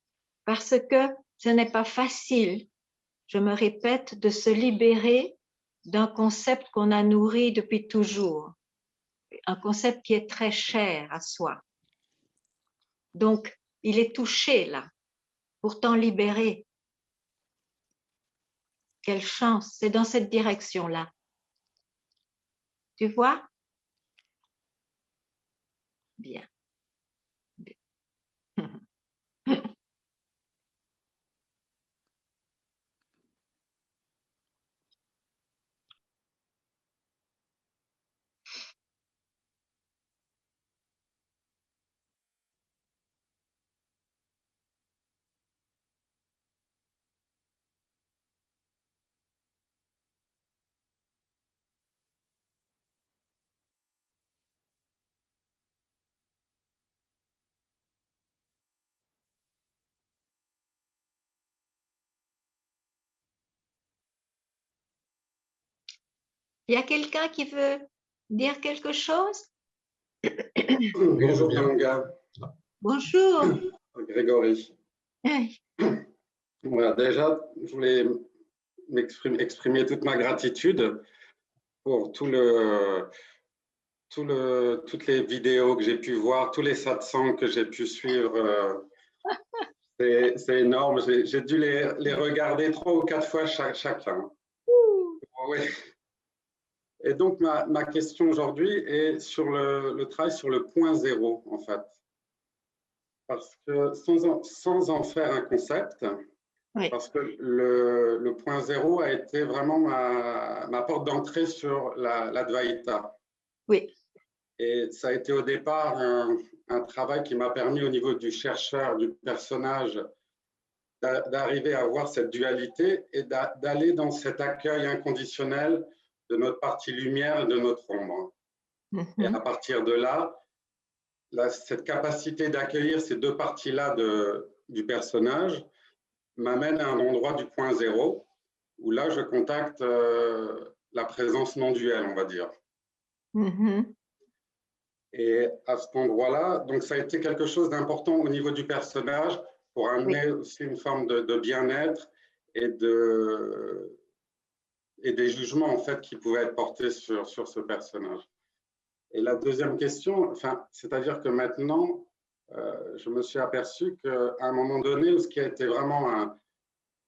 parce que ce n'est pas facile, je me répète, de se libérer d'un concept qu'on a nourri depuis toujours, un concept qui est très cher à soi. Donc, il est touché là, pourtant libéré. Quelle chance, c'est dans cette direction-là. Tu vois? Bien. Bien. Il y a quelqu'un qui veut dire quelque chose? Bonjour Ganga. Bonjour. Grégory. Hey. Voilà, déjà, je voulais exprimer toute ma gratitude pour toutes les vidéos que j'ai pu voir, tous les satsangs que j'ai pu suivre. C'est énorme. J'ai dû les regarder 3 ou 4 fois chacun. Oui. Et donc, ma question aujourd'hui est sur le travail sur le point zéro, en fait. Parce que sans en faire un concept, oui. Parce que le point zéro a été vraiment ma porte d'entrée sur l'Advaita. Oui. Et ça a été au départ un travail qui m'a permis au niveau du chercheur, du personnage, d'arriver à voir cette dualité et d'aller dans cet accueil inconditionnel de notre partie lumière et de notre ombre. Et à partir de là, cette capacité d'accueillir ces deux parties-là du personnage m'amène à un endroit du point zéro, où là, je contacte la présence non duelle, on va dire. Et à cet endroit-là, donc ça a été quelque chose d'important au niveau du personnage pour amener aussi une forme de bien-être et des jugements en fait qui pouvaient être portés sur ce personnage. Et la deuxième question, c'est-à-dire que maintenant, je me suis aperçu qu'à un moment donné, ce qui a été vraiment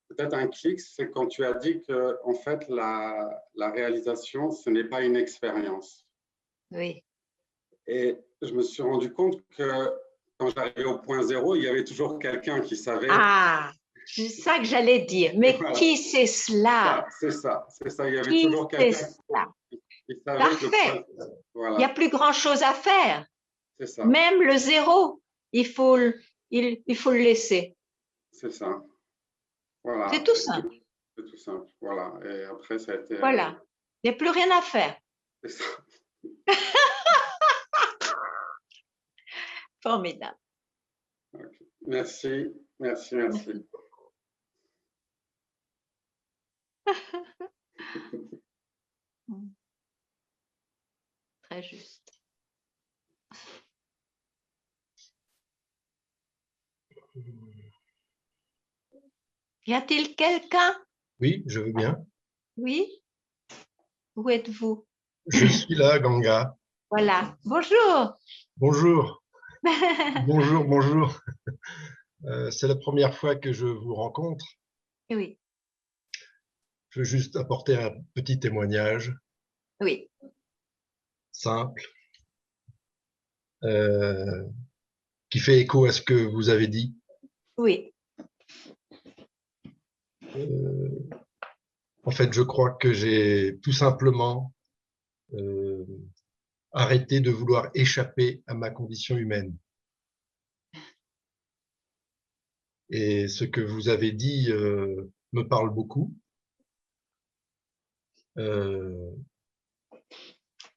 peut-être un clic, c'est quand tu as dit que en fait la réalisation, ce n'est pas une expérience. Oui. Et je me suis rendu compte que quand j'arrivais au point zéro, il y avait toujours quelqu'un qui savait. Ah, c'est ça que j'allais dire. Mais voilà. Qui c'est cela? C'est ça. Il y avait toujours quelqu'un qui savait. Parfait. Voilà. Il n'y a plus grand-chose à faire. C'est ça. Même le zéro, il faut le laisser. C'est ça. Voilà. C'est tout simple. C'est tout simple. Voilà. Et après, ça a été. Voilà. Il n'y a plus rien à faire. C'est ça. Formidable. Okay. Merci. Très juste. Y a-t-il quelqu'un? Oui, je veux bien. Oui. Où êtes-vous? Je suis là, Ganga. Voilà. Bonjour. Bonjour. Bonjour. C'est la première fois que je vous rencontre. Oui. Je veux juste apporter un petit témoignage. Oui. Simple. Qui fait écho à ce que vous avez dit. Oui. En fait, je crois que j'ai tout simplement arrêté de vouloir échapper à ma condition humaine. Et ce que vous avez dit me parle beaucoup.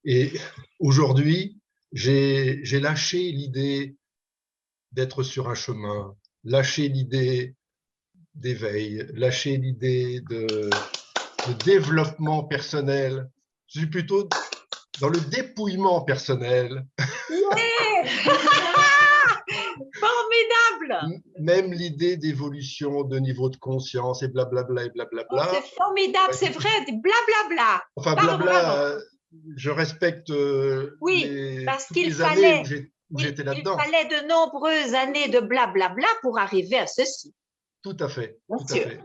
Et aujourd'hui, j'ai lâché l'idée d'être sur un chemin, lâché l'idée d'éveil, lâché l'idée de développement personnel. Je suis plutôt dans le dépouillement personnel. Yeah. Formidable. Même l'idée d'évolution, de niveau de conscience et blablabla et blablabla. Oh, c'est formidable, c'est vrai, blablabla. Enfin, blabla, je respecte oui, parce qu'il fallait, où j'étais là-dedans. Il fallait de nombreuses années de blablabla pour arriver à ceci. Tout à fait. Bien sûr.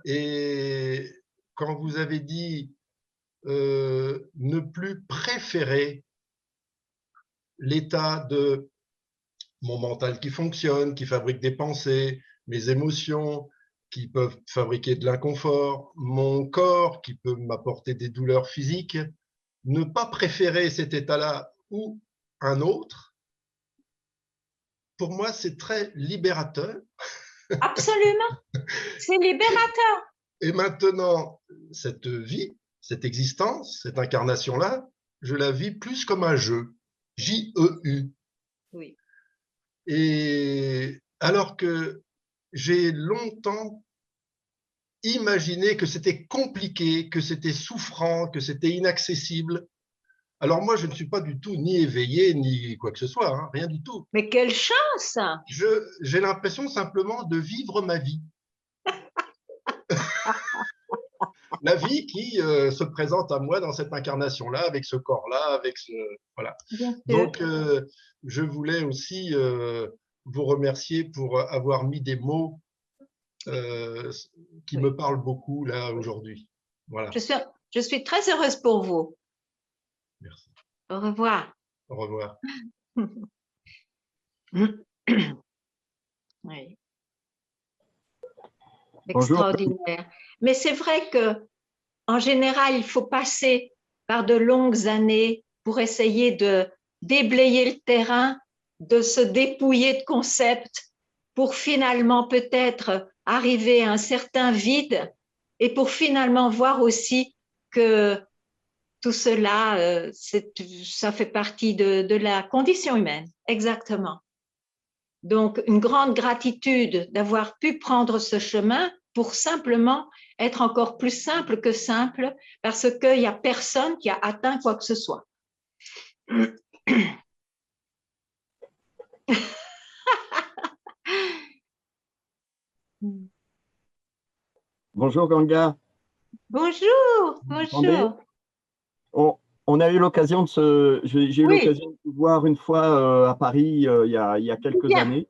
Et quand vous avez dit ne plus préférer l'état de mon mental qui fonctionne, qui fabrique des pensées, mes émotions qui peuvent fabriquer de l'inconfort, mon corps qui peut m'apporter des douleurs physiques, ne pas préférer cet état-là ou un autre, pour moi, c'est très libérateur. Absolument, c'est libérateur. Et maintenant, cette vie, cette existence, cette incarnation-là, je la vis plus comme un jeu, J-E-U. Oui. Et alors que j'ai longtemps imaginé que c'était compliqué, que c'était souffrant, que c'était inaccessible. Alors moi, je ne suis pas du tout ni éveillé, ni quoi que ce soit, hein, rien du tout. Mais quelle chance! J'ai l'impression simplement de vivre ma vie. La vie qui se présente à moi dans cette incarnation-là, avec ce corps-là, avec ce… Voilà. Donc, je voulais aussi vous remercier pour avoir mis des mots qui me parlent beaucoup là aujourd'hui. Voilà. Je suis très heureuse pour vous. Merci. Au revoir. Au revoir. Oui. Bonjour. Extraordinaire. Mais c'est vrai que en général, il faut passer par de longues années pour essayer de déblayer le terrain, de se dépouiller de concepts, pour finalement peut-être arriver à un certain vide et pour finalement voir aussi que tout cela, ça fait partie de la condition humaine. Exactement. Donc, une grande gratitude d'avoir pu prendre ce chemin pour simplement être encore plus simple que simple, parce qu'il n'y a personne qui a atteint quoi que ce soit. Bonjour Ganga. Bonjour, bonjour. On a eu l'occasion de j'ai eu l'occasion de vous voir une fois à Paris il y a quelques années.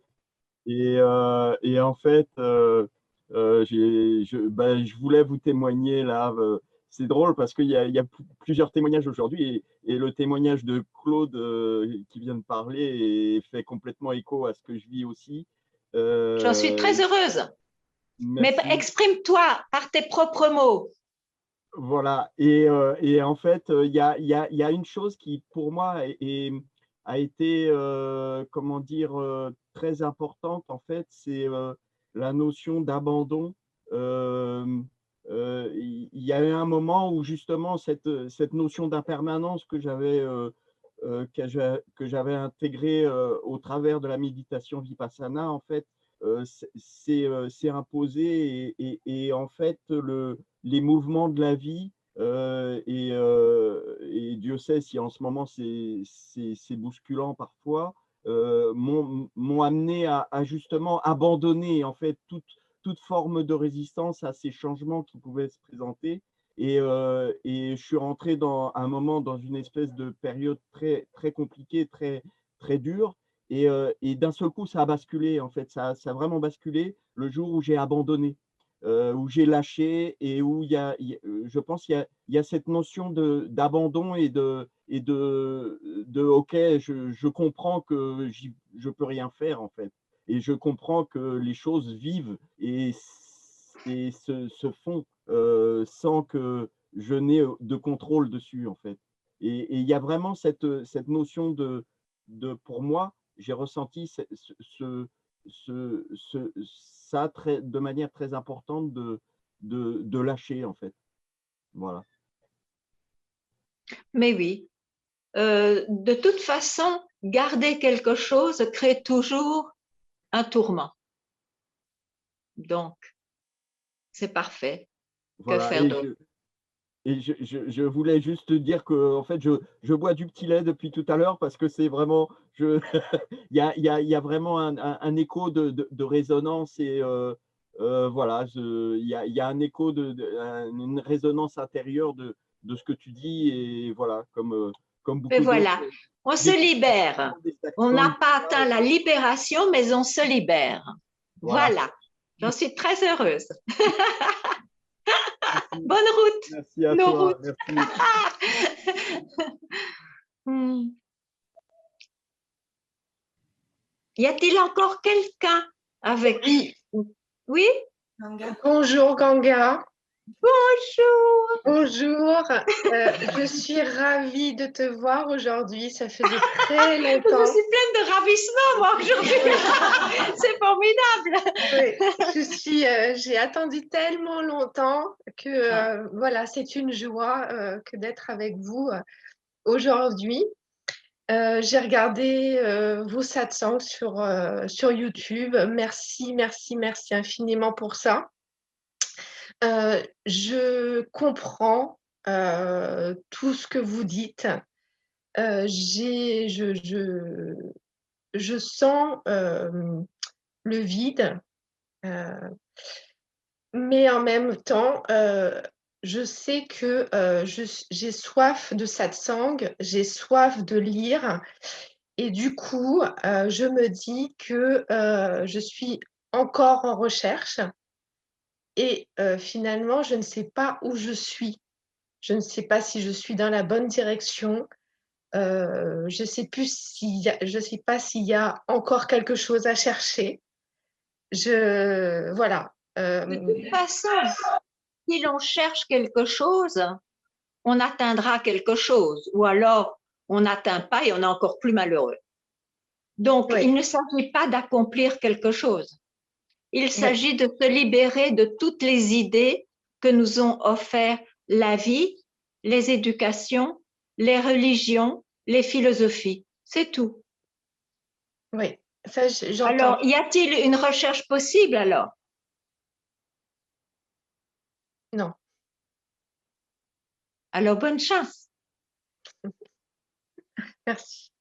Et en fait, je voulais vous témoigner là. C'est drôle parce qu'il y a plusieurs témoignages aujourd'hui et le témoignage de Claude qui vient de parler fait complètement écho à ce que je vis aussi. J'en suis très heureuse. Merci. Mais exprime-toi par tes propres mots. Voilà. Et en fait, il y a une chose qui, pour moi, a été, comment dire, très importante, en fait, c'est la notion d'abandon. Il y a eu un moment où, justement, cette notion d'impermanence que j'avais intégrée au travers de la méditation Vipassana, en fait, c'est imposé et en fait, les mouvements de la vie, et Dieu sait si en ce moment c'est bousculant parfois, m'ont amené à justement abandonner en fait toute forme de résistance à ces changements qui pouvaient se présenter. Et je suis rentré dans un moment dans une espèce de période très, très compliquée, très, très dure. Et d'un seul coup, ça a basculé, en fait. Ça a vraiment basculé le jour où j'ai abandonné, où j'ai lâché et où je pense qu'il y a cette notion d'abandon et de OK, je comprends que je ne peux rien faire, en fait. Et je comprends que les choses vivent et se font sans que je n'ai de contrôle dessus, en fait. Et il y a vraiment cette notion pour moi, j'ai ressenti ça de manière très importante de lâcher, en fait. Voilà. Mais oui, de toute façon, garder quelque chose crée toujours un tourment. Donc, c'est parfait. Voilà. Que faire d'autre? Et je voulais juste dire que en fait, je bois du petit lait depuis tout à l'heure parce que c'est vraiment, il y a vraiment un écho de résonance et voilà, il y a un écho une résonance intérieure de ce que tu dis et voilà, comme beaucoup et voilà, on se libère. On n'a pas atteint la libération, mais on se libère. Voilà. J'en suis très heureuse. Bonne route. Merci à Nos toi. routes. Merci. Y a-t-il encore quelqu'un avec... Oui? Bonjour Ganga. Bonjour. Bonjour. Je suis ravie de te voir aujourd'hui. Ça faisait très longtemps. Je suis pleine de ravissement, moi, aujourd'hui. C'est formidable. Oui, j'ai attendu tellement longtemps que voilà, c'est une joie que d'être avec vous aujourd'hui. J'ai regardé vos satsangs sur YouTube. Merci, merci, merci infiniment pour ça. Je comprends tout ce que vous dites. Je sens le vide, mais en même temps, je sais que j'ai soif de satsang, j'ai soif de lire, et du coup, je me dis que je suis encore en recherche. Et finalement, je ne sais pas où je suis. Je ne sais pas si je suis dans la bonne direction. Je ne sais pas s'il y a encore quelque chose à chercher. Voilà. De toute façon, si l'on cherche quelque chose, on atteindra quelque chose. Ou alors, on n'atteint pas et on est encore plus malheureux. Donc, il ne s'agit pas d'accomplir quelque chose. Il s'agit de se libérer de toutes les idées que nous ont offert la vie, les éducations, les religions, les philosophies. C'est tout. Oui, ça j'entends. Alors, y a-t-il une recherche possible alors? Non. Alors, bonne chance. Merci.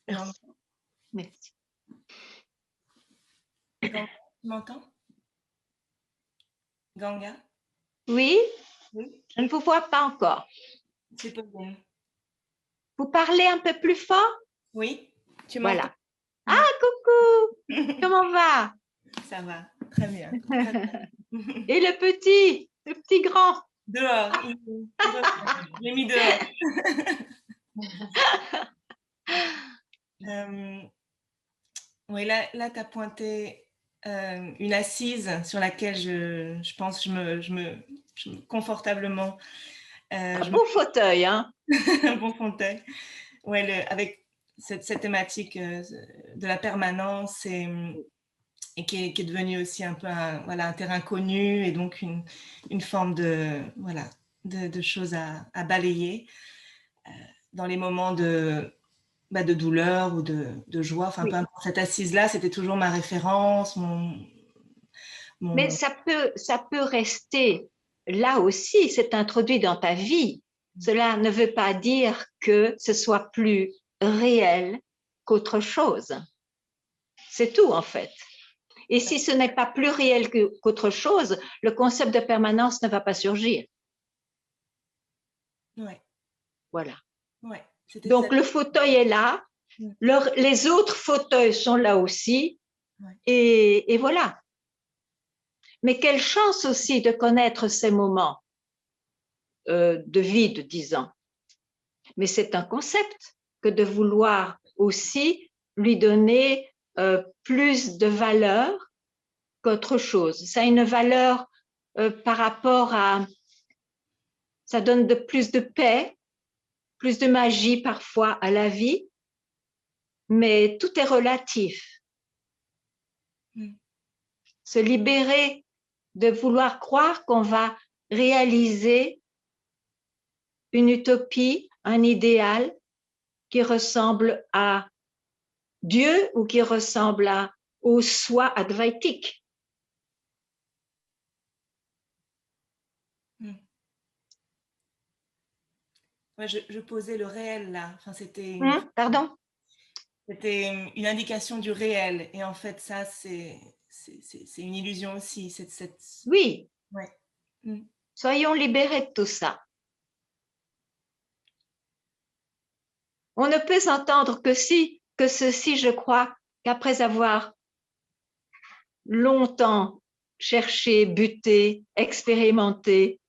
Merci. Merci. Tu m'entends? Ganga? Oui? Oui. Je ne vous vois pas encore. C'est pas bien. Vous parlez un peu plus fort? Oui. Tu m'entends? Voilà. Ah, coucou! Comment va? Ça va, très bien. Et le petit grand? Dehors. Je l'ai mis dehors. Oui, là tu as pointé une assise sur laquelle je pense je me confortablement. Un beau fauteuil, hein? Un bon fauteuil. Ouais, avec cette thématique de la permanence et qui est devenue aussi un peu un terrain connu et donc une forme de choses à balayer dans les moments de douleur ou de joie. Enfin, peu importe, cette assise-là, c'était toujours ma référence. Mais ça peut rester là aussi, c'est introduit dans ta vie. Cela ne veut pas dire que ce soit plus réel qu'autre chose. C'est tout, en fait. Et si ce n'est pas plus réel qu'autre chose, le concept de permanence ne va pas surgir. Ouais. Voilà. Ouais. Donc, le fauteuil est là, les autres fauteuils sont là aussi, et voilà. Mais quelle chance aussi de connaître ces moments de vide, disons. Mais c'est un concept que de vouloir aussi lui donner plus de valeur qu'autre chose. Ça a une valeur par rapport à... Ça donne plus de paix, plus de magie parfois à la vie, mais tout est relatif. Se libérer de vouloir croire qu'on va réaliser une utopie, un idéal qui ressemble à Dieu ou qui ressemble au soi advaitique. Ouais, je posais le réel là. Enfin, c'était. Pardon? C'était une indication du réel. Et en fait, ça, c'est une illusion aussi. Oui. Ouais. Soyons libérés de tout ça. On ne peut s'entendre que que ceci, je crois qu'après avoir longtemps cherché, buté, expérimenté,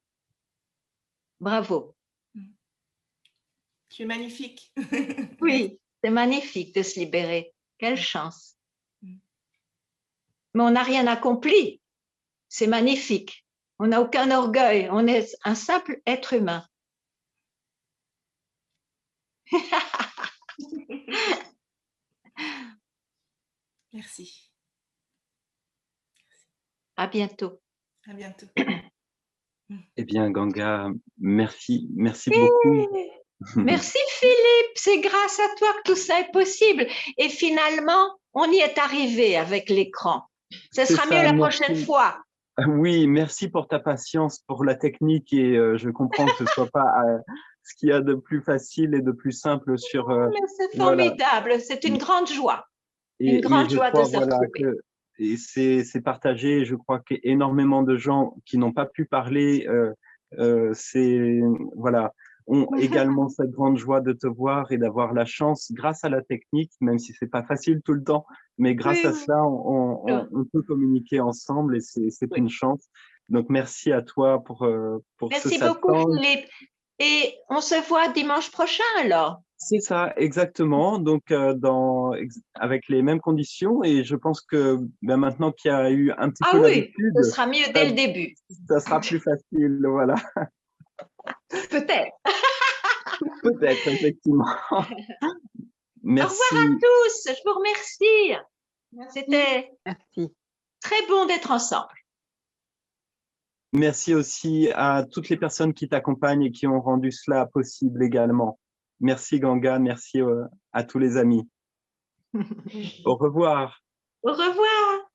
bravo. Tu es magnifique. Oui, c'est magnifique de se libérer. Quelle chance. Mais on n'a rien accompli. C'est magnifique. On n'a aucun orgueil. On est un simple être humain. Merci. À bientôt. À bientôt. Eh bien, Ganga, merci beaucoup. Merci Philippe, c'est grâce à toi que tout ça est possible. Et finalement, on y est arrivé avec l'écran. Ce sera mieux la prochaine fois. Oui, merci pour ta patience, pour la technique et je comprends que ce soit pas ce qu'il y a de plus facile et de plus simple sur. C'est formidable, voilà. C'est une grande joie. Une grande joie de se retrouver. Et c'est partagé. Je crois qu'énormément de gens qui n'ont pas pu parler, ont également cette grande joie de te voir et d'avoir la chance, grâce à la technique, même si c'est pas facile tout le temps, mais grâce à cela, on peut communiquer ensemble et c'est une chance. Donc, merci à toi pour merci beaucoup, Philippe. Et on se voit dimanche prochain, alors. C'est ça, exactement. Donc, avec les mêmes conditions. Et je pense que maintenant qu'il y a eu un petit peu d'habitude, ce sera mieux dès le début. Ça sera plus facile, voilà. Peut-être. Peut-être, effectivement. Merci. Au revoir à tous. Je vous remercie. C'était très bon d'être ensemble. Merci aussi à toutes les personnes qui t'accompagnent et qui ont rendu cela possible également. Merci Ganga, merci à tous les amis. Au revoir. Au revoir.